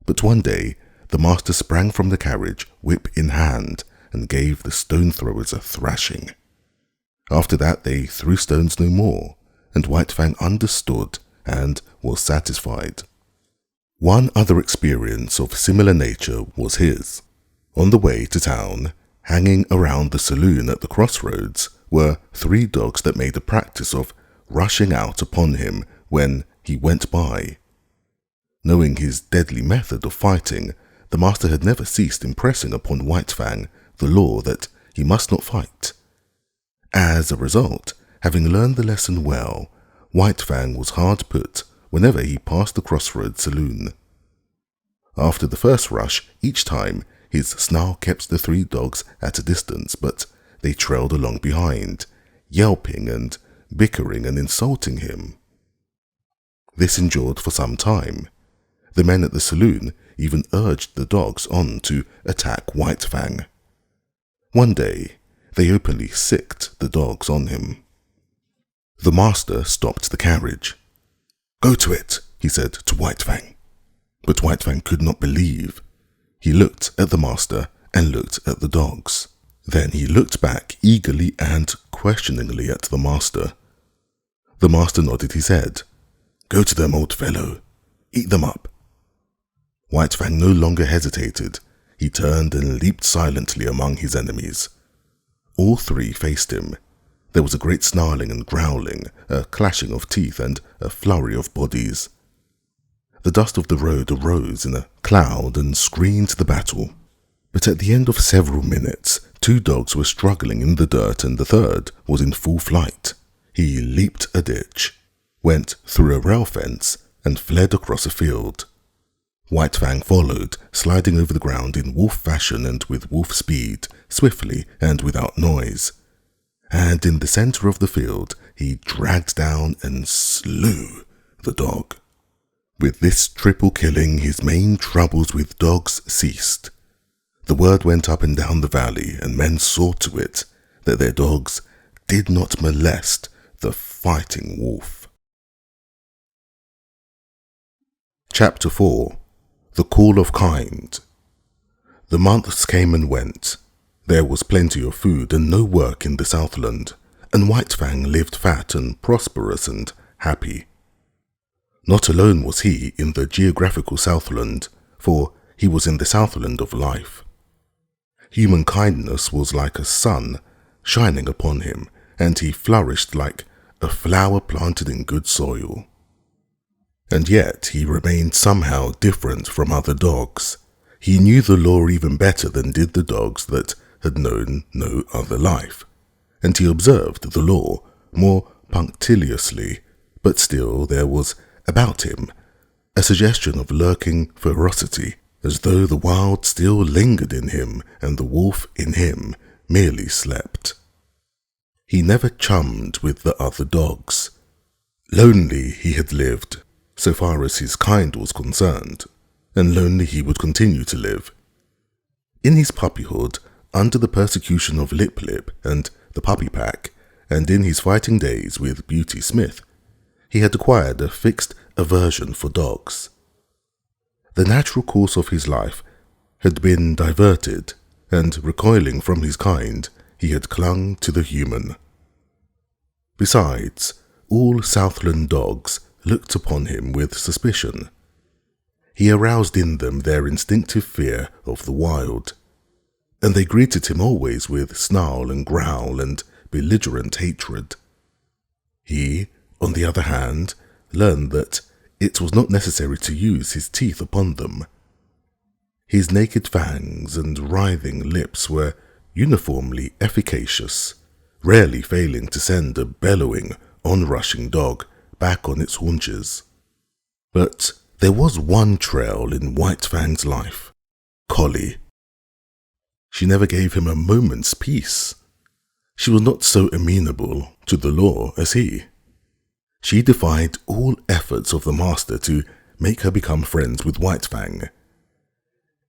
But one day, the master sprang from the carriage, whip in hand, and gave the stone throwers a thrashing. After that, they threw stones no more, and White Fang understood and was satisfied. One other experience of similar nature was his. On the way to town, hanging around the saloon at the crossroads, were 3 dogs that made a practice of rushing out upon him when he went by. Knowing his deadly method of fighting, the master had never ceased impressing upon White Fang the law that he must not fight. As a result, having learned the lesson well, White Fang was hard put whenever he passed the crossroads saloon. After the first rush, each time, his snarl kept the 3 dogs at a distance, but they trailed along behind, yelping and bickering and insulting him. This endured for some time. The men at the saloon even urged the dogs on to attack White Fang. One day, they openly sicked the dogs on him. The master stopped the carriage. "Go to it," he said to White Fang. But White Fang could not believe. He looked at the master and looked at the dogs. Then he looked back eagerly and questioningly at the master. The master nodded his head. "Go to them, old fellow. Eat them up." White Fang no longer hesitated. He turned and leaped silently among his enemies. All 3 faced him. There was a great snarling and growling, a clashing of teeth and a flurry of bodies. The dust of the road arose in a cloud and screened the battle. But at the end of several minutes, 2 dogs were struggling in the dirt and the third was in full flight. He leaped a ditch, went through a rail fence, and fled across a field. White Fang followed, sliding over the ground in wolf fashion and with wolf speed, swiftly and without noise. And in the center of the field, he dragged down and slew the dog. With this triple killing, his main troubles with dogs ceased. The word went up and down the valley, and men saw to it that their dogs did not molest the fighting wolf. Chapter 4. The Call of Kind. The months came and went. There was plenty of food and no work in the Southland, and White Fang lived fat and prosperous and happy. Not alone was he in the geographical Southland, for he was in the Southland of life. Human kindness was like a sun shining upon him, and he flourished like a flower planted in good soil. And yet he remained somehow different from other dogs. He knew the law even better than did the dogs that had known no other life, and he observed the law more punctiliously, but still there was about him a suggestion of lurking ferocity, as though the wild still lingered in him and the wolf in him merely slept. He never chummed with the other dogs. Lonely he had lived, so far as his kind was concerned, and lonely he would continue to live. In his puppyhood, under the persecution of Lip Lip and the puppy pack, and in his fighting days with Beauty Smith, he had acquired a fixed aversion for dogs. The natural course of his life had been diverted, and recoiling from his kind, he had clung to the human. Besides, all Southland dogs looked upon him with suspicion. He aroused in them their instinctive fear of the wild, and they greeted him always with snarl and growl and belligerent hatred. He, on the other hand, learned that it was not necessary to use his teeth upon them. His naked fangs and writhing lips were uniformly efficacious, rarely failing to send a bellowing, onrushing dog back on its haunches. But there was one trail in White Fang's life: Collie. She never gave him a moment's peace. She was not so amenable to the law as he. She defied all efforts of the master to make her become friends with White Fang.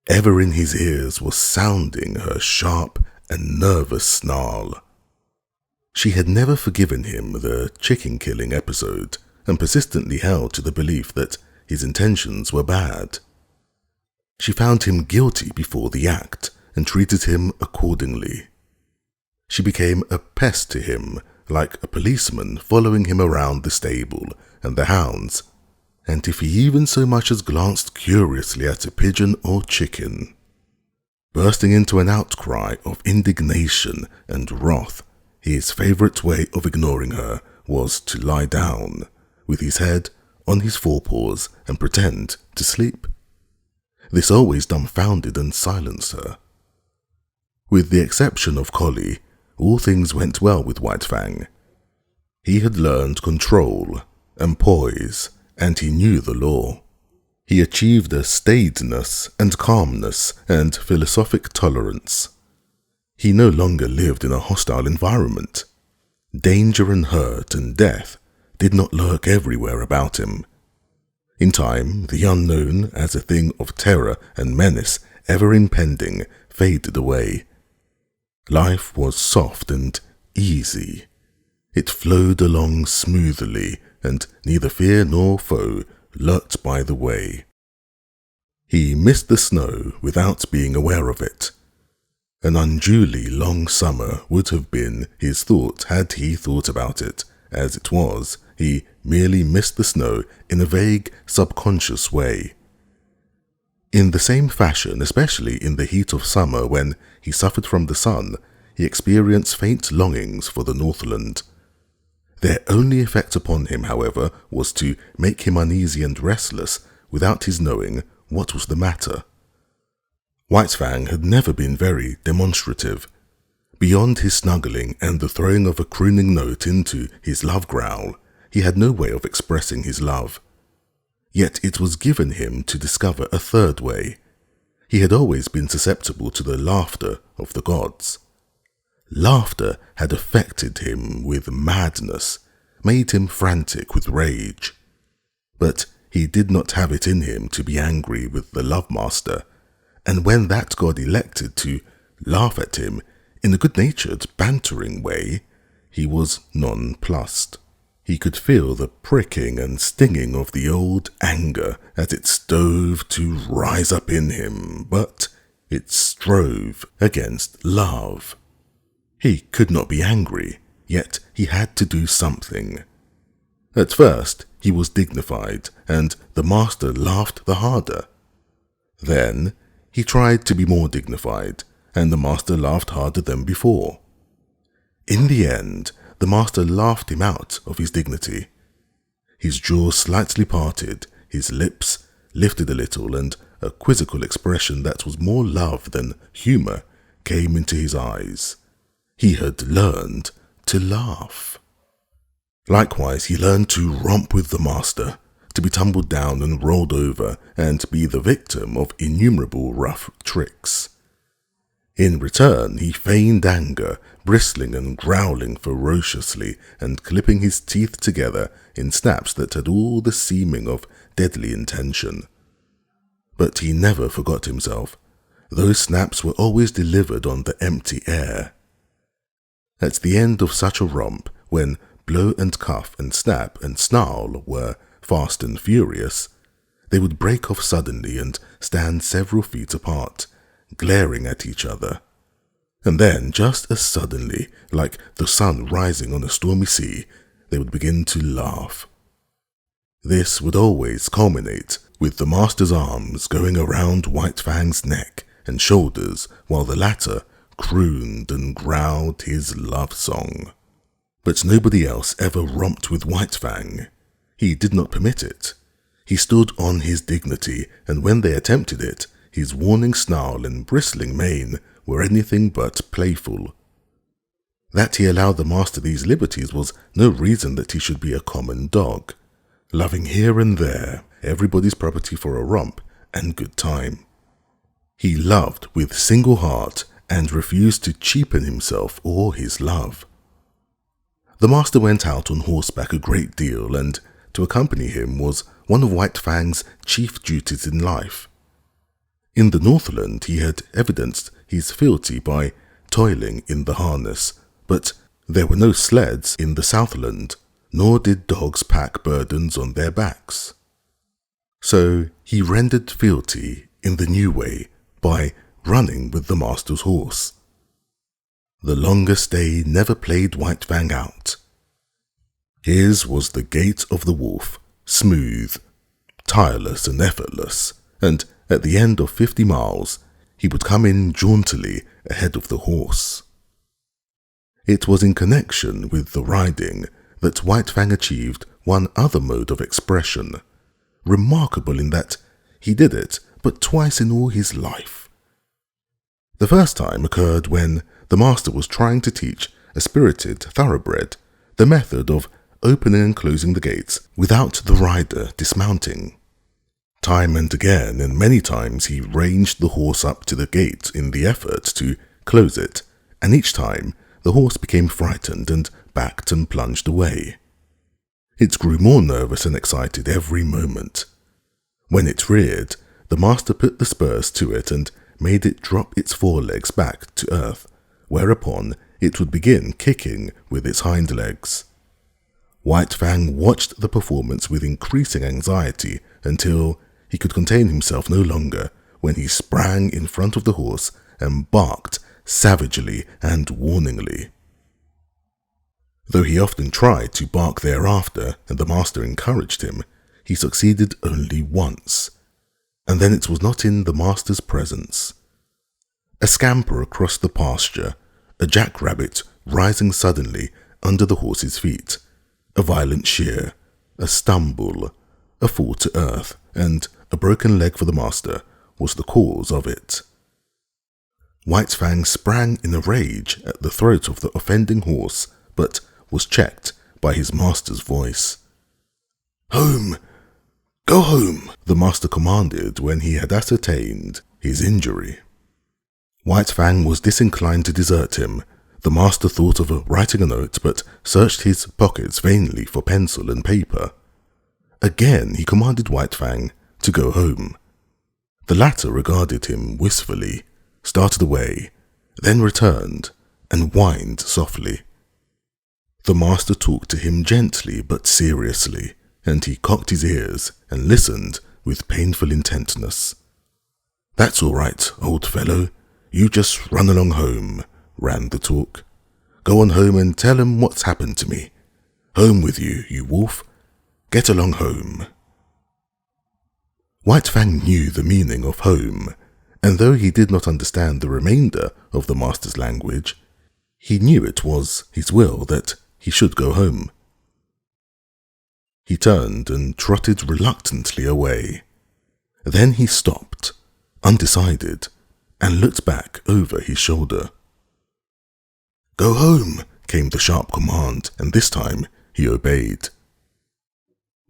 Ever in his ears was sounding her sharp and nervous snarl. She had never forgiven him the chicken-killing episode and persistently held to the belief that his intentions were bad. She found him guilty before the act and treated him accordingly. She became a pest to him, like a policeman following him around the stable and the hounds, and if he even so much as glanced curiously at a pigeon or chicken, bursting into an outcry of indignation and wrath, his favourite way of ignoring her was to lie down, with his head on his forepaws and pretend to sleep. This always dumbfounded and silenced her. With the exception of Collie, all things went well with White Fang. He had learned control and poise, and he knew the law. He achieved a staidness and calmness and philosophic tolerance. He no longer lived in a hostile environment. Danger and hurt and death did not lurk everywhere about him. In time, the unknown, as a thing of terror and menace ever impending, faded away. Life was soft and easy. It flowed along smoothly, and neither fear nor foe lurked by the way. He missed the snow without being aware of it. An unduly long summer would have been his thought had he thought about it. As it was, he merely missed the snow in a vague, subconscious way. In the same fashion, especially in the heat of summer when he suffered from the sun, he experienced faint longings for the Northland. Their only effect upon him, however, was to make him uneasy and restless without his knowing what was the matter. White Fang had never been very demonstrative. Beyond his snuggling and the throwing of a crooning note into his love growl, he had no way of expressing his love. Yet it was given him to discover a third way. He had always been susceptible to the laughter of the gods. Laughter had affected him with madness, made him frantic with rage. But he did not have it in him to be angry with the Love Master, and when that god elected to laugh at him in a good-natured, bantering way, he was nonplussed. He could feel the pricking and stinging of the old anger as it strove to rise up in him, but it strove against love. He could not be angry, yet he had to do something. At first he was dignified, and the master laughed the harder. Then he tried to be more dignified, and the master laughed harder than before. In the end, the master laughed him out of his dignity. His jaw slightly parted, his lips lifted a little, and a quizzical expression that was more love than humour came into his eyes. He had learned to laugh. Likewise, he learned to romp with the master, to be tumbled down and rolled over, and be the victim of innumerable rough tricks. In return, he feigned anger, bristling and growling ferociously, and clipping his teeth together in snaps that had all the seeming of deadly intention. But he never forgot himself. Those snaps were always delivered on the empty air. At the end of such a romp, when blow and cuff and snap and snarl were fast and furious, they would break off suddenly and stand several feet apart, glaring at each other. And then, just as suddenly, like the sun rising on a stormy sea, they would begin to laugh. This would always culminate with the master's arms going around White Fang's neck and shoulders while the latter crooned and growled his love song. But nobody else ever romped with White Fang. He did not permit it. He stood on his dignity, and when they attempted it, his warning snarl and bristling mane were anything but playful. That he allowed the master these liberties was no reason that he should be a common dog, loving here and there everybody's property for a romp and good time. He loved with single heart and refused to cheapen himself or his love. The master went out on horseback a great deal, and to accompany him was one of White Fang's chief duties in life. In the Northland, he had evidenced his fealty by toiling in the harness, but there were no sleds in the Southland, nor did dogs pack burdens on their backs. So he rendered fealty in the new way by running with the master's horse. The longest day never played White Fang out. His was the gait of the wolf, smooth, tireless and effortless, and at the end of 50 miles, he would come in jauntily ahead of the horse. It was in connection with the riding that White Fang achieved one other mode of expression, remarkable in that he did it but twice in all his life. The first time occurred when the master was trying to teach a spirited thoroughbred the method of opening and closing the gates without the rider dismounting. Time and again, and many times, he ranged the horse up to the gate in the effort to close it, and each time the horse became frightened and backed and plunged away. It grew more nervous and excited every moment. When it reared, the master put the spurs to it and made it drop its forelegs back to earth, whereupon it would begin kicking with its hind legs. White Fang watched the performance with increasing anxiety until he could contain himself no longer, when he sprang in front of the horse and barked savagely and warningly. Though he often tried to bark thereafter, and the master encouraged him, he succeeded only once, and then it was not in the master's presence. A scamper across the pasture, a jackrabbit rising suddenly under the horse's feet, a violent shear, a stumble, a fall to earth, and a broken leg for the master was the cause of it. White Fang sprang in a rage at the throat of the offending horse, but was checked by his master's voice. "Home! Go home!" the master commanded when he had ascertained his injury. White Fang was disinclined to desert him. The master thought of writing a note, but searched his pockets vainly for pencil and paper. Again he commanded White Fang to go home. The latter regarded him wistfully, started away, then returned and whined softly. The master talked to him gently but seriously, and he cocked his ears and listened with painful intentness. "That's all right, old fellow. You just run along home," ran the talk. "Go on home and tell 'em what's happened to me. Home with you, you wolf. Get along home." White Fang knew the meaning of home, and though he did not understand the remainder of the master's language, he knew it was his will that he should go home. He turned and trotted reluctantly away. Then he stopped, undecided, and looked back over his shoulder. "Go home," came the sharp command, and this time he obeyed.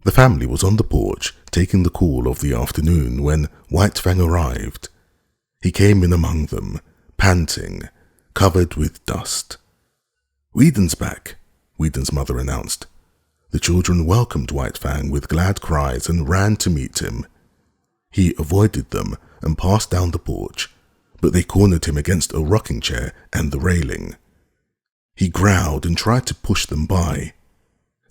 The family was on the porch, taking the cool of the afternoon, when White Fang arrived. He came in among them, panting, covered with dust. "Whedon's back," Whedon's mother announced. The children welcomed White Fang with glad cries and ran to meet him. He avoided them and passed down the porch, but they cornered him against a rocking chair and the railing. He growled and tried to push them by.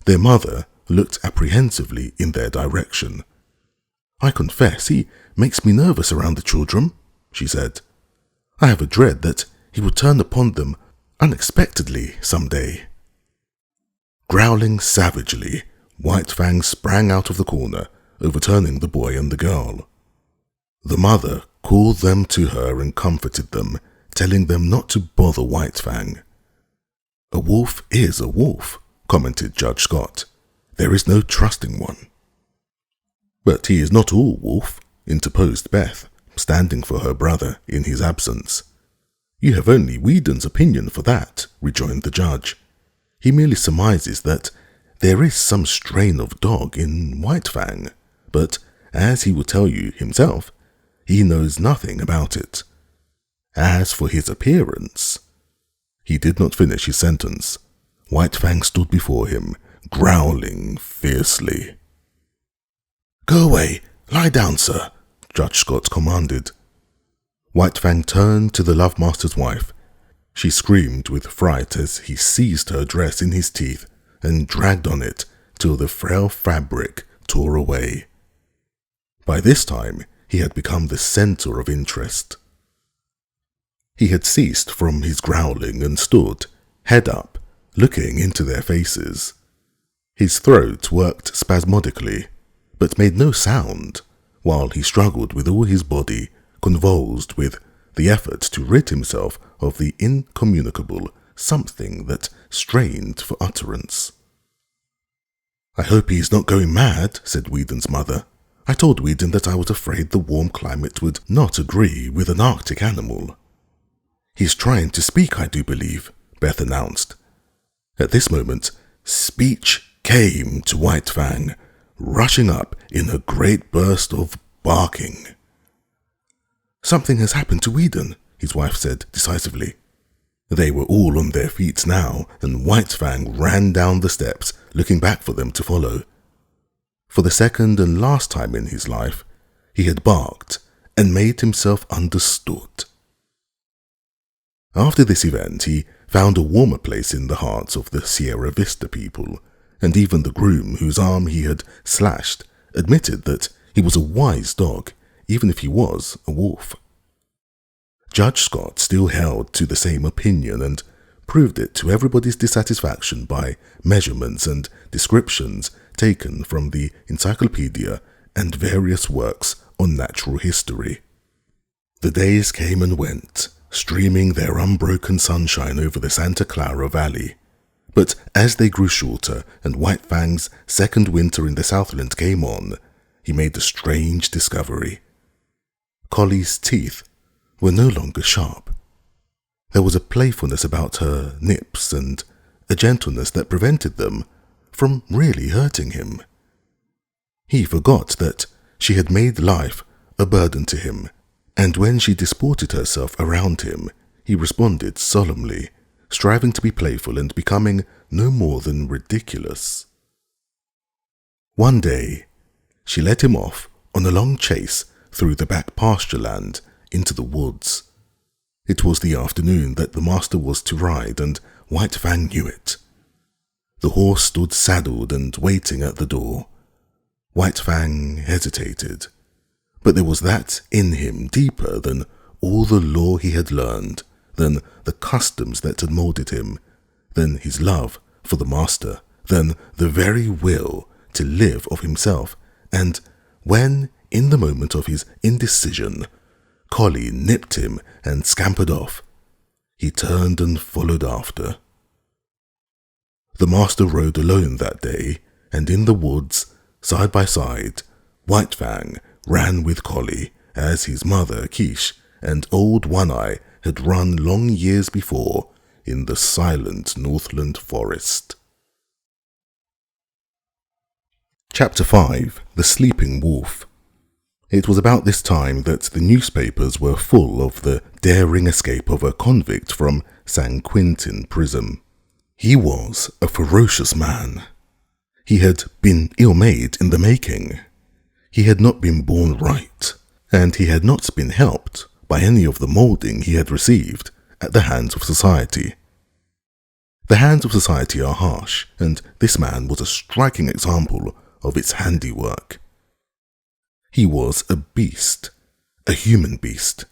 Their mother looked apprehensively in their direction. "I confess he makes me nervous around the children," she said. "I have a dread that he will turn upon them unexpectedly some day." Growling savagely, White Fang sprang out of the corner, overturning the boy and the girl. The mother called them to her and comforted them, telling them not to bother White Fang. "A wolf is a wolf," commented Judge Scott. "There is no trusting one." "But he is not all wolf," interposed Beth, standing for her brother in his absence. "You have only Whedon's opinion for that," rejoined the judge. "He merely surmises that there is some strain of dog in White Fang, but, as he will tell you himself, he knows nothing about it. As for his appearance—" He did not finish his sentence. White Fang stood before him, growling fiercely. Go away! Lie down, sir, Judge Scott commanded. White Fang turned to the love master's wife. She screamed with fright as he seized her dress in his teeth and dragged on it till the frail fabric tore away. By this time, he had become the center of interest. He had ceased from his growling and stood, head up, looking into their faces. His throat worked spasmodically, but made no sound, while he struggled with all his body, convulsed with the effort to rid himself of the incommunicable something that strained for utterance. "I hope he's not going mad," said Whedon's mother. "I told Whedon that I was afraid the warm climate would not agree with an Arctic animal." "He's trying to speak, I do believe," Beth announced. At this moment, speech came to White Fang, rushing up in a great burst of barking. "Something has happened to Whedon," his wife said decisively. They were all on their feet now, and White Fang ran down the steps, looking back for them to follow. For the second and last time in his life, he had barked and made himself understood. After this event, he found a warmer place in the hearts of the Sierra Vista people, and even the groom whose arm he had slashed admitted that he was a wise dog, even if he was a wolf. Judge Scott still held to the same opinion and proved it to everybody's dissatisfaction by measurements and descriptions taken from the encyclopedia and various works on natural history. The days came and went, streaming their unbroken sunshine over the Santa Clara Valley. But as they grew shorter and White Fang's second winter in the Southland came on, he made a strange discovery. Collie's teeth were no longer sharp. There was a playfulness about her nips and a gentleness that prevented them from really hurting him. He forgot that she had made life a burden to him, and when she disported herself around him, he responded solemnly, striving to be playful and becoming no more than ridiculous. One day, she led him off on a long chase through the back pasture land into the woods. It was the afternoon that the master was to ride, and White Fang knew it. The horse stood saddled and waiting at the door. White Fang hesitated, but there was that in him deeper than all the lore he had learned, than the customs that had molded him, than his love for the master, than the very will to live of himself. And when, in the moment of his indecision, Collie nipped him and scampered off, he turned and followed after. The master rode alone that day, and in the woods, side by side, White Fang ran with Collie, as his mother, Quiche, and old One-Eye had run long years before in the silent Northland forest. Chapter 5. The Sleeping Wolf. It was about this time that the newspapers were full of the daring escape of a convict from San Quentin prison. He was a ferocious man. He had been ill-made in the making. He had not been born right, and he had not been helped by any of the moulding he had received at the hands of society. The hands of society are harsh, and this man was a striking example of its handiwork. He was a beast, a human beast,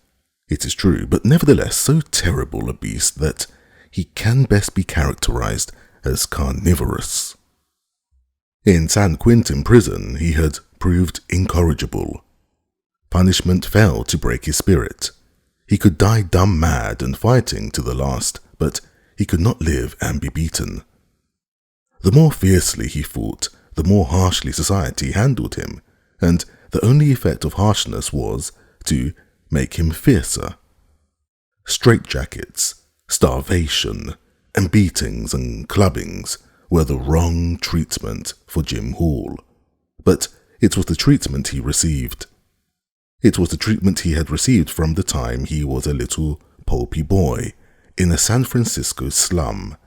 it is true, but nevertheless so terrible a beast that he can best be characterized as carnivorous. In San Quentin prison he had proved incorrigible. Punishment failed to break his spirit. He could die dumb mad and fighting to the last, but he could not live and be beaten. The more fiercely he fought, the more harshly society handled him, and the only effect of harshness was to make him fiercer. Straitjackets, starvation, and beatings and clubbings were the wrong treatment for Jim Hall, but it was the treatment he received. It was the treatment he had received from the time he was a little pulpy boy in a San Francisco slum,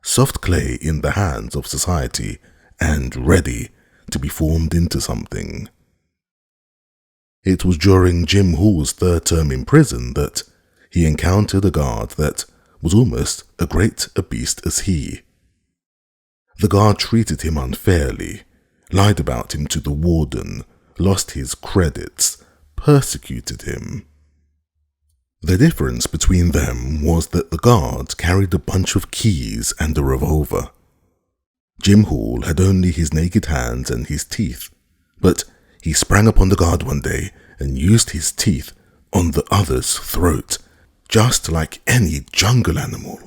soft clay in the hands of society and ready to be formed into something. It was during Jim Hall's third term in prison that he encountered a guard that was almost as great a beast as he. The guard treated him unfairly, lied about him to the warden, lost his credits, persecuted him. The difference between them was that the guard carried a bunch of keys and a revolver. Jim Hall had only his naked hands and his teeth, but he sprang upon the guard one day and used his teeth on the other's throat, just like any jungle animal.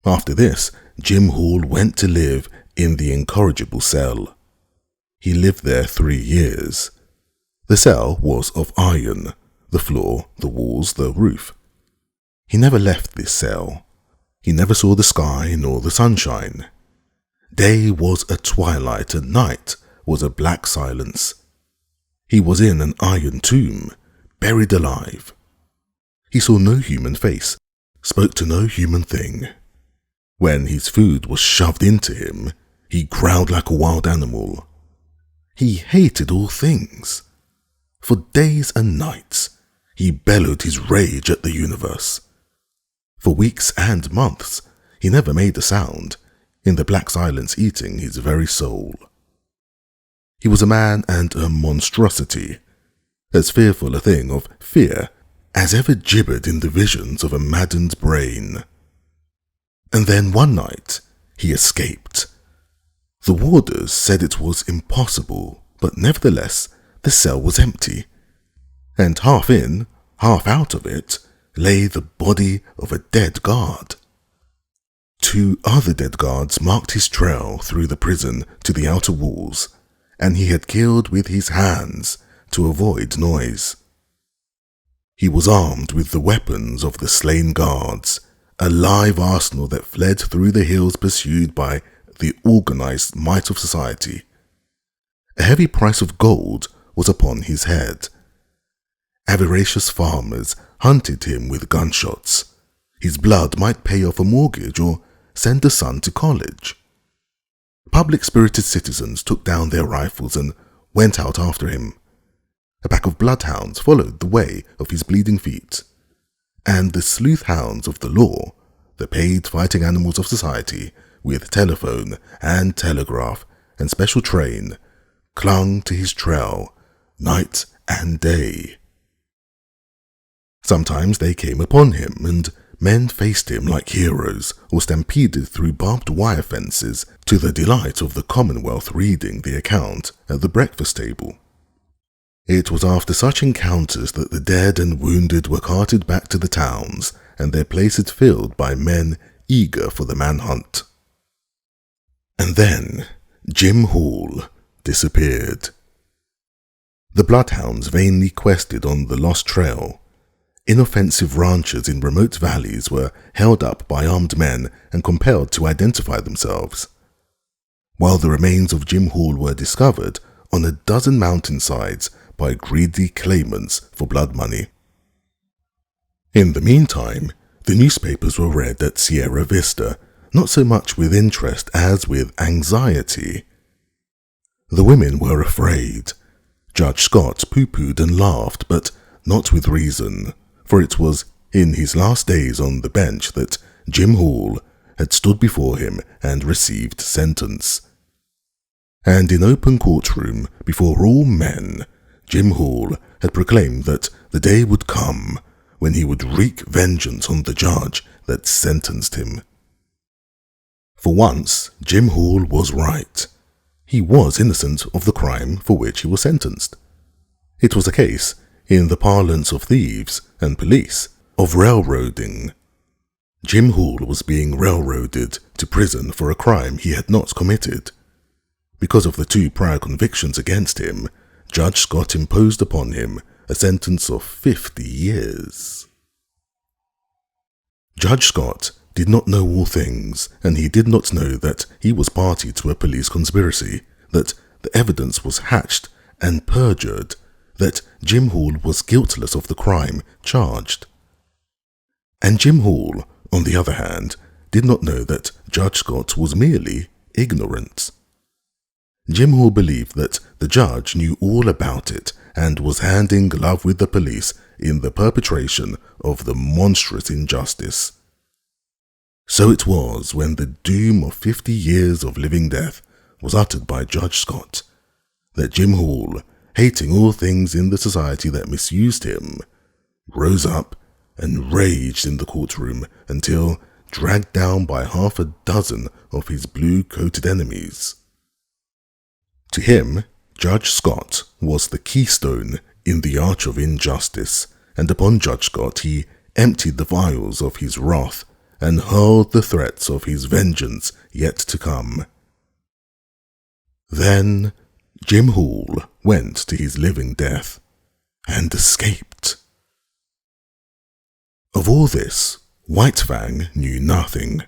After this, Jim Hall went to live in the incorrigible cell. He lived there 3 years. The cell was of iron, the floor, the walls, the roof. He never left this cell. He never saw the sky nor the sunshine. Day was a twilight and night was a black silence. He was in an iron tomb, buried alive. He saw no human face, spoke to no human thing. When his food was shoved into him, he growled like a wild animal. He hated all things. For days and nights, he bellowed his rage at the universe. For weeks and months, he never made a sound, in the black silence eating his very soul. He was a man and a monstrosity, as fearful a thing of fear as ever gibbered in the visions of a maddened brain. And then one night, he escaped. The warders said it was impossible, but nevertheless, the cell was empty, and half in, half out of it, lay the body of a dead guard. 2 other dead guards marked his trail through the prison to the outer walls, and he had killed with his hands to avoid noise. He was armed with the weapons of the slain guards, a live arsenal that fled through the hills pursued by the organized might of society. A heavy price of gold was upon his head. Avaricious farmers hunted him with gunshots. His blood might pay off a mortgage or send a son to college. Public-spirited citizens took down their rifles and went out after him. A pack of bloodhounds followed the way of his bleeding feet, and the sleuth hounds of the law, the paid fighting animals of society, with telephone and telegraph and special train, clung to his trail night and day. Sometimes they came upon him, and men faced him like heroes or stampeded through barbed wire fences to the delight of the Commonwealth reading the account at the breakfast table. It was after such encounters that the dead and wounded were carted back to the towns and their places filled by men eager for the manhunt. And then Jim Hall disappeared. The bloodhounds vainly quested on the lost trail. Inoffensive ranchers in remote valleys were held up by armed men and compelled to identify themselves, while the remains of Jim Hall were discovered on a dozen mountainsides by greedy claimants for blood money. In the meantime, the newspapers were read at Sierra Vista, not so much with interest as with anxiety. The women were afraid. Judge Scott pooh-poohed and laughed, but not with reason, for it was in his last days on the bench that Jim Hall had stood before him and received sentence. And in open courtroom, before all men, Jim Hall had proclaimed that the day would come when he would wreak vengeance on the judge that sentenced him. For once, Jim Hall was right. He was innocent of the crime for which he was sentenced. It was a case, in the parlance of thieves and police, of railroading. Jim Hall was being railroaded to prison for a crime he had not committed. Because of the 2 prior convictions against him, Judge Scott imposed upon him a sentence of 50 years. Judge Scott did not know all things, and he did not know that he was party to a police conspiracy, that the evidence was hatched and perjured, that Jim Hall was guiltless of the crime charged. And Jim Hall, on the other hand, did not know that Judge Scott was merely ignorant. Jim Hall believed that the judge knew all about it and was hand in glove with the police in the perpetration of the monstrous injustice. So it was when the doom of 50 years of living death was uttered by Judge Scott that Jim Hall, hating all things in the society that misused him, rose up and raged in the courtroom until dragged down by half a dozen of his blue-coated enemies. To him, Judge Scott was the keystone in the arch of injustice, and upon Judge Scott he emptied the vials of his wrath and hurled the threats of his vengeance yet to come. Then Jim Hall went to his living death and escaped. Of all this, White Fang knew nothing,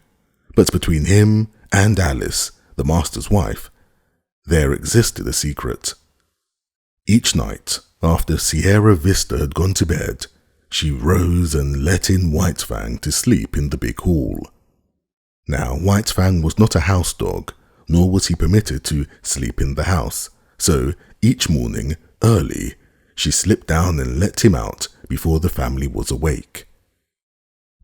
but between him and Alice, the master's wife, there existed a secret. Each night, after Sierra Vista had gone to bed, she rose and let in White Fang to sleep in the big hall. Now, White Fang was not a house dog, nor was he permitted to sleep in the house, so each morning, early, she slipped down and let him out before the family was awake.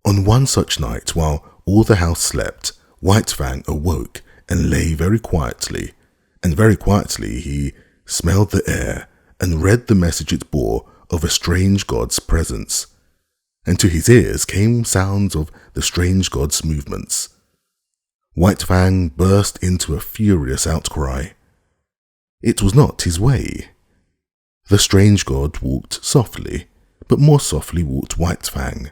On one such night, while all the house slept, White Fang awoke and lay very quietly, and very quietly he smelled the air and read the message it bore of a strange god's presence, and to his ears came sounds of the strange god's movements. White Fang burst into a furious outcry. It was not his way. The strange god walked softly, but more softly walked White Fang,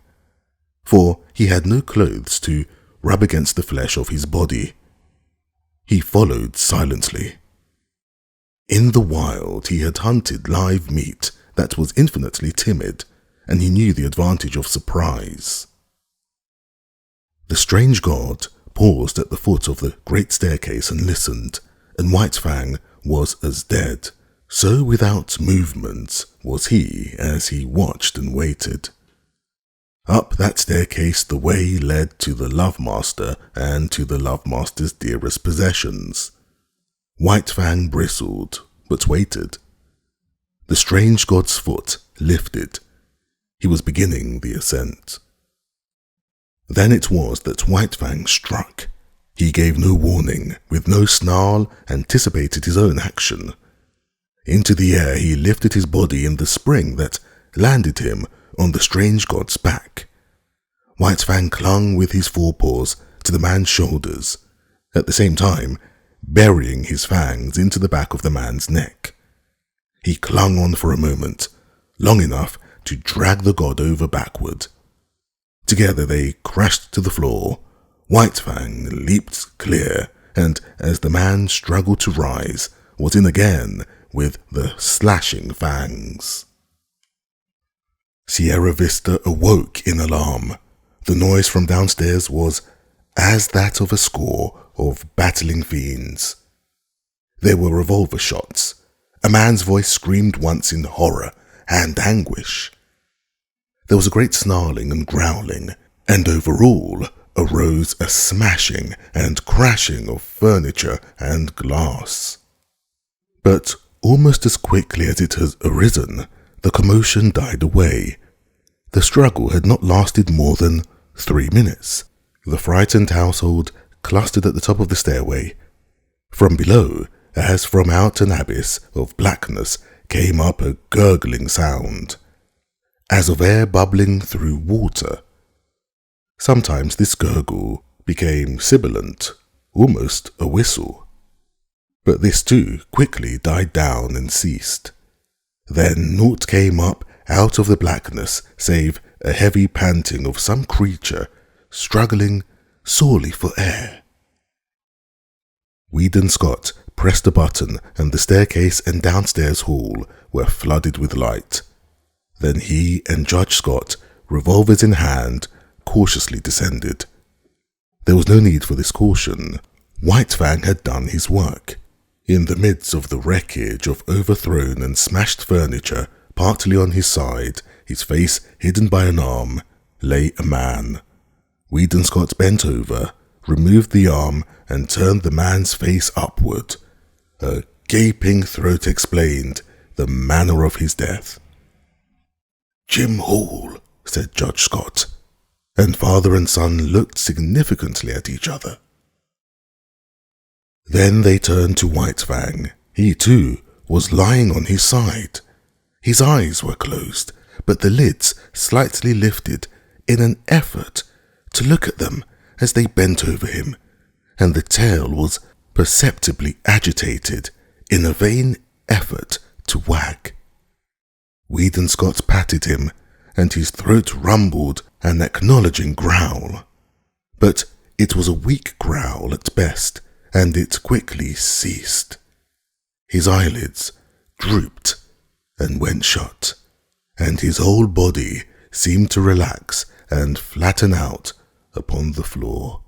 for he had no clothes to rub against the flesh of his body. He followed silently. In the wild he had hunted live meat that was infinitely timid, and he knew the advantage of surprise. The strange god paused at the foot of the great staircase and listened, and White Fang was as dead, so without movement was he as he watched and waited. Up that staircase the way led to the Love Master and to the Love Master's dearest possessions. White Fang bristled, but waited. The strange god's foot lifted. He was beginning the ascent. Then it was that White Fang struck. He gave no warning, with no snarl, anticipated his own action. Into the air he lifted his body in the spring that landed him on the strange god's back. White Fang clung with his forepaws to the man's shoulders, at the same time burying his fangs into the back of the man's neck. He clung on for a moment, long enough to drag the god over backward. Together they crashed to the floor. White Fang leaped clear, and as the man struggled to rise, was in again with the slashing fangs. Sierra Vista awoke in alarm. The noise from downstairs was as that of a score of battling fiends. There were revolver shots. A man's voice screamed once in horror and anguish. There was a great snarling and growling, and over all arose a smashing and crashing of furniture and glass. But almost as quickly as it had arisen, the commotion died away. The struggle had not lasted more than 3 minutes. The frightened household clustered at the top of the stairway. From below, as from out an abyss of blackness, came up a gurgling sound, as of air bubbling through water. Sometimes this gurgle became sibilant, almost a whistle. But this too quickly died down and ceased. Then naught came up out of the blackness save a heavy panting of some creature struggling sorely for air. Weedon Scott pressed a button and the staircase and downstairs hall were flooded with light. Then he and Judge Scott, revolvers in hand, cautiously descended. There was no need for this caution. White Fang had done his work. In the midst of the wreckage of overthrown and smashed furniture, partly on his side, his face hidden by an arm, lay a man. Weedon Scott bent over, removed the arm, and turned the man's face upward. A gaping throat explained, the manner of his death. "Jim Hall," said Judge Scott, and father and son looked significantly at each other. Then they turned to White Fang. He, too, was lying on his side. His eyes were closed, but the lids slightly lifted in an effort to look at them as they bent over him, and the tail was perceptibly agitated in a vain effort to wag. Weedon Scott patted him, and his throat rumbled an acknowledging growl. But it was a weak growl at best, and it quickly ceased. His eyelids drooped and went shut, and his whole body seemed to relax and flatten out upon the floor.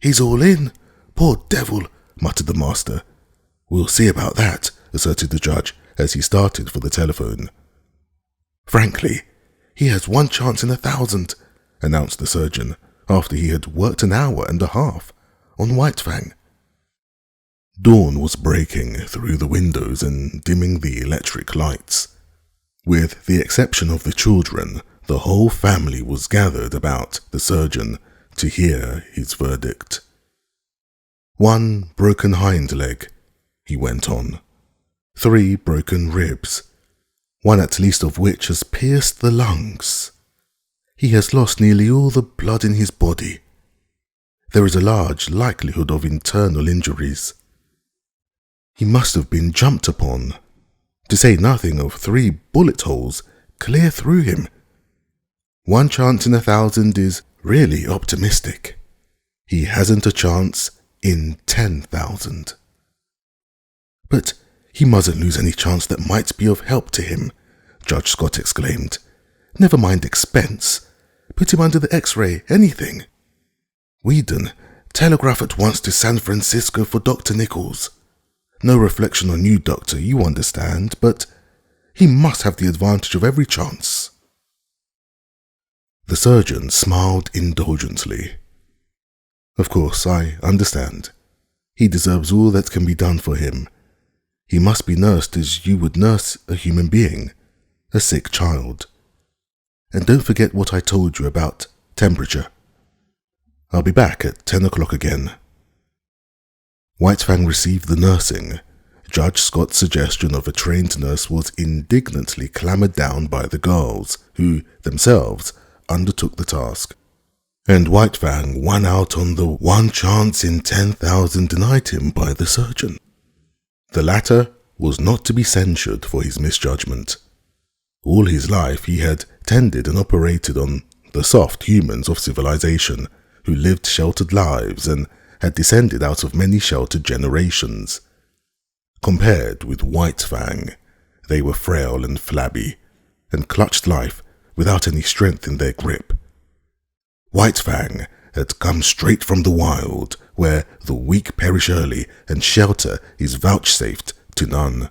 "He's all in, poor devil," muttered the master. "We'll see about that," asserted the judge as he started for the telephone. "Frankly, he has 1 chance in 1,000, announced the surgeon after he had worked an hour and a half on White Fang. Dawn was breaking through the windows and dimming the electric lights. With the exception of the children, the whole family was gathered about the surgeon to hear his verdict. "1 broken hind leg," he went on. 3 broken ribs, one at least of which has pierced the lungs. He has lost nearly all the blood in his body. There is a large likelihood of internal injuries. He must have been jumped upon, to say nothing of 3 bullet holes clear through him. 1 chance in 1,000 is really optimistic. He hasn't a chance in 10,000. "But he mustn't lose any chance that might be of help to him," Judge Scott exclaimed. "Never mind expense. Put him under the X-ray, anything. Weedon, telegraph at once to San Francisco for Dr. Nichols. No reflection on you, Doctor, you understand, but he must have the advantage of every chance." The surgeon smiled indulgently. "Of course, I understand. He deserves all that can be done for him. He must be nursed as you would nurse a human being, a sick child. And don't forget what I told you about temperature. I'll be back at 10 o'clock again." White Fang received the nursing. Judge Scott's suggestion of a trained nurse was indignantly clamoured down by the girls, who themselves undertook the task. And White Fang won out on the 1 chance in 10,000 denied him by the surgeon. The latter was not to be censured for his misjudgment. All his life he had tended and operated on the soft humans of civilization, who lived sheltered lives and had descended out of many sheltered generations. Compared with White Fang, they were frail and flabby, and clutched life without any strength in their grip. White Fang had come straight from the wild, where the weak perish early and shelter is vouchsafed to none.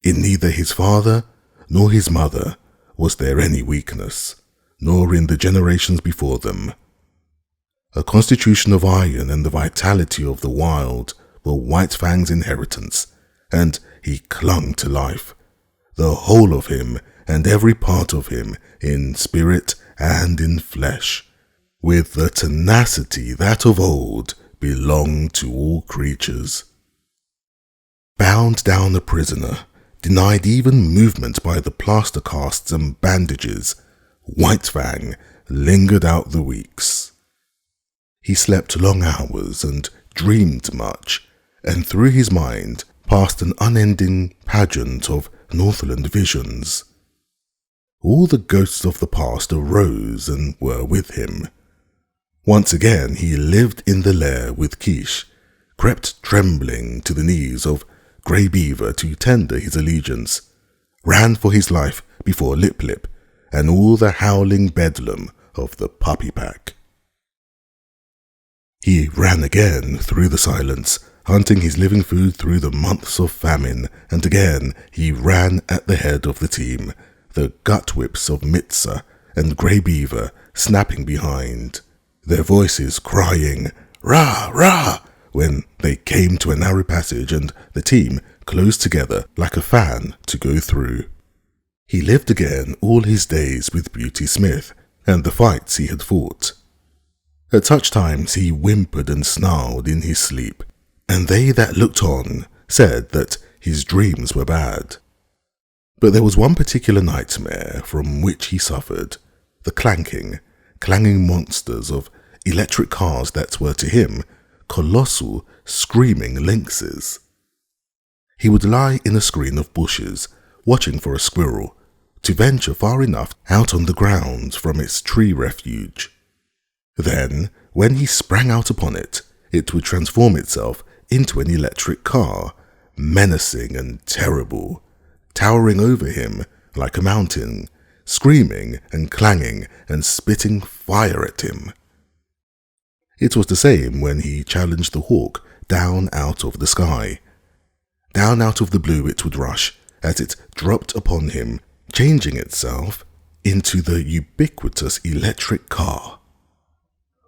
In neither his father nor his mother was there any weakness, nor in the generations before them. A constitution of iron and the vitality of the wild were White Fang's inheritance, and he clung to life, the whole of him and every part of him, in spirit and in flesh, with the tenacity that of old belonged to all creatures. Bound down a prisoner, denied even movement by the plaster casts and bandages, White Fang lingered out the weeks. He slept long hours and dreamed much, and through his mind passed an unending pageant of Northland visions. All the ghosts of the past arose and were with him. Once again he lived in the lair with Quiche, crept trembling to the knees of Grey Beaver to tender his allegiance, ran for his life before Lip Lip and all the howling bedlam of the puppy pack. He ran again through the silence, hunting his living food through the months of famine, and again he ran at the head of the team, the gut whips of Mitza and Grey Beaver snapping behind, their voices crying, "Rah! Rah!" when they came to a narrow passage and the team close together like a fan to go through. He lived again all his days with Beauty Smith and the fights he had fought. At such times he whimpered and snarled in his sleep, and they that looked on said that his dreams were bad. But there was one particular nightmare from which he suffered, the clanging monsters of electric cars that were to him colossal, screaming lynxes. He would lie in a screen of bushes, watching for a squirrel to venture far enough out on the ground from its tree refuge. Then, when he sprang out upon it, it would transform itself into an electric car, menacing and terrible, towering over him like a mountain, screaming and clanging and spitting fire at him. It was the same when he challenged the hawk down out of the sky. Down out of the blue it would rush as it dropped upon him, changing itself into the ubiquitous electric car.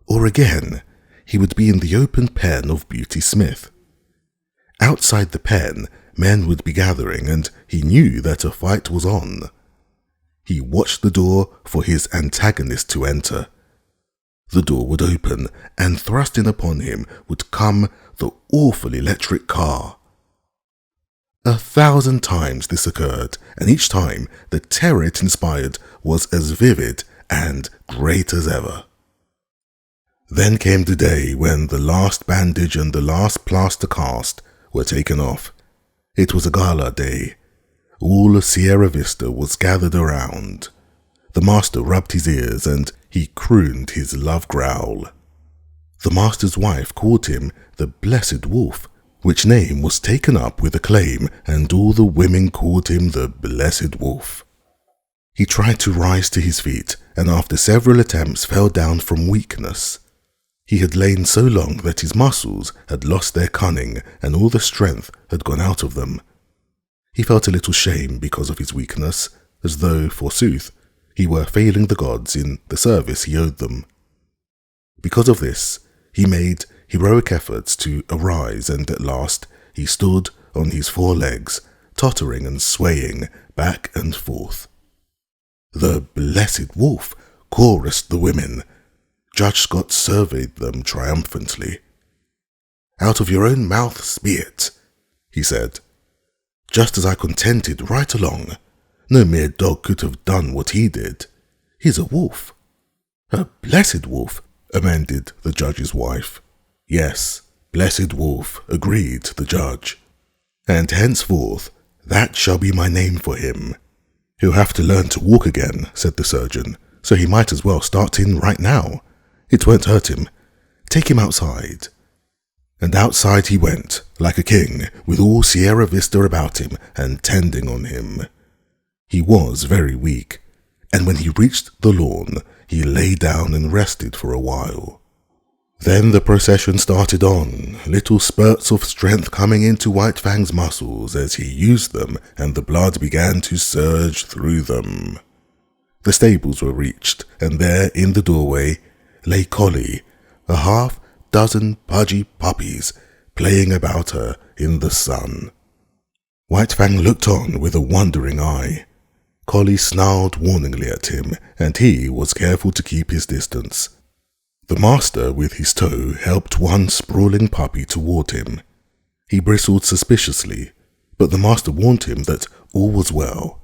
Or again, he would be in the open pen of Beauty Smith. Outside the pen, men would be gathering, and he knew that a fight was on. He watched the door for his antagonist to enter. The door would open, and thrust in upon him would come the awful electric car. 1,000 times this occurred, and each time the terror it inspired was as vivid and great as ever. Then came the day when the last bandage and the last plaster cast were taken off. It was a gala day. All Sierra Vista was gathered around. The master rubbed his ears and he crooned his love growl. The master's wife called him the Blessed Wolf, which name was taken up with acclaim, and all the women called him the Blessed Wolf. He tried to rise to his feet, and after several attempts fell down from weakness. He had lain so long that his muscles had lost their cunning, and all the strength had gone out of them. He felt a little shame because of his weakness, as though, forsooth, he were failing the gods in the service he owed them. Because of this, he made heroic efforts to arise, and at last he stood on his 4 legs, tottering and swaying back and forth. "The Blessed Wolf," chorused the women. Judge Scott surveyed them triumphantly. "Out of your own mouth be it," he said. "Just as I contended right along. No mere dog could have done what he did. He's a wolf." "A blessed wolf," amended the judge's wife. "Yes, Blessed Wolf," agreed the judge. "And henceforth that shall be my name for him." "He'll have to learn to walk again," said the surgeon, "so he might as well start in right now. It won't hurt him. Take him outside." And outside he went, like a king, with all Sierra Vista about him and tending on him. He was very weak, and when he reached the lawn, he lay down and rested for a while. Then the procession started on, little spurts of strength coming into White Fang's muscles as he used them, and the blood began to surge through them. The stables were reached, and there in the doorway lay Collie, a half-dozen pudgy puppies playing about her in the sun. White Fang looked on with a wondering eye. Collie snarled warningly at him, and he was careful to keep his distance. The master, with his toe, helped one sprawling puppy toward him. He bristled suspiciously, but the master warned him that all was well.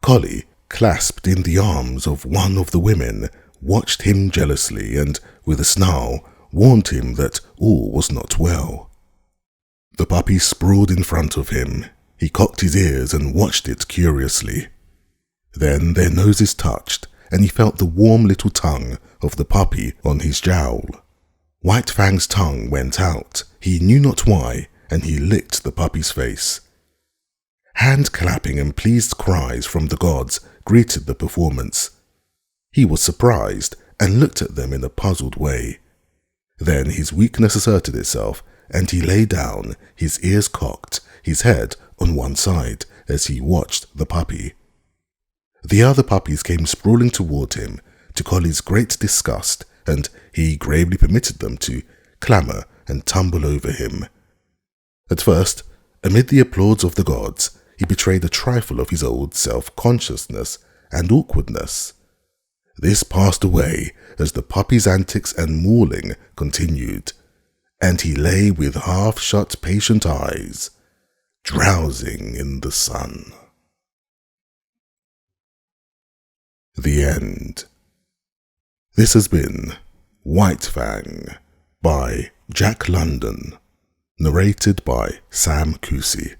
Collie, clasped in the arms of one of the women, watched him jealously and, with a snarl, warned him that all was not well. The puppy sprawled in front of him. He cocked his ears and watched it curiously. Then their noses touched, and he felt the warm little tongue of the puppy on his jowl. White Fang's tongue went out, he knew not why, and he licked the puppy's face. Hand-clapping and pleased cries from the gods greeted the performance. He was surprised and looked at them in a puzzled way. Then his weakness asserted itself, and he lay down, his ears cocked, his head on one side, as he watched the puppy. The other puppies came sprawling toward him, to Collie's great disgust, and he gravely permitted them to clamour and tumble over him. At first, Amid the applause of the gods, he betrayed a trifle of his old self-consciousness and awkwardness. This passed away as the puppy's antics and mauling continued, and he lay with half-shut patient eyes, drowsing in the sun. The end. This has been White Fang by Jack London, narrated by Sam Kusi.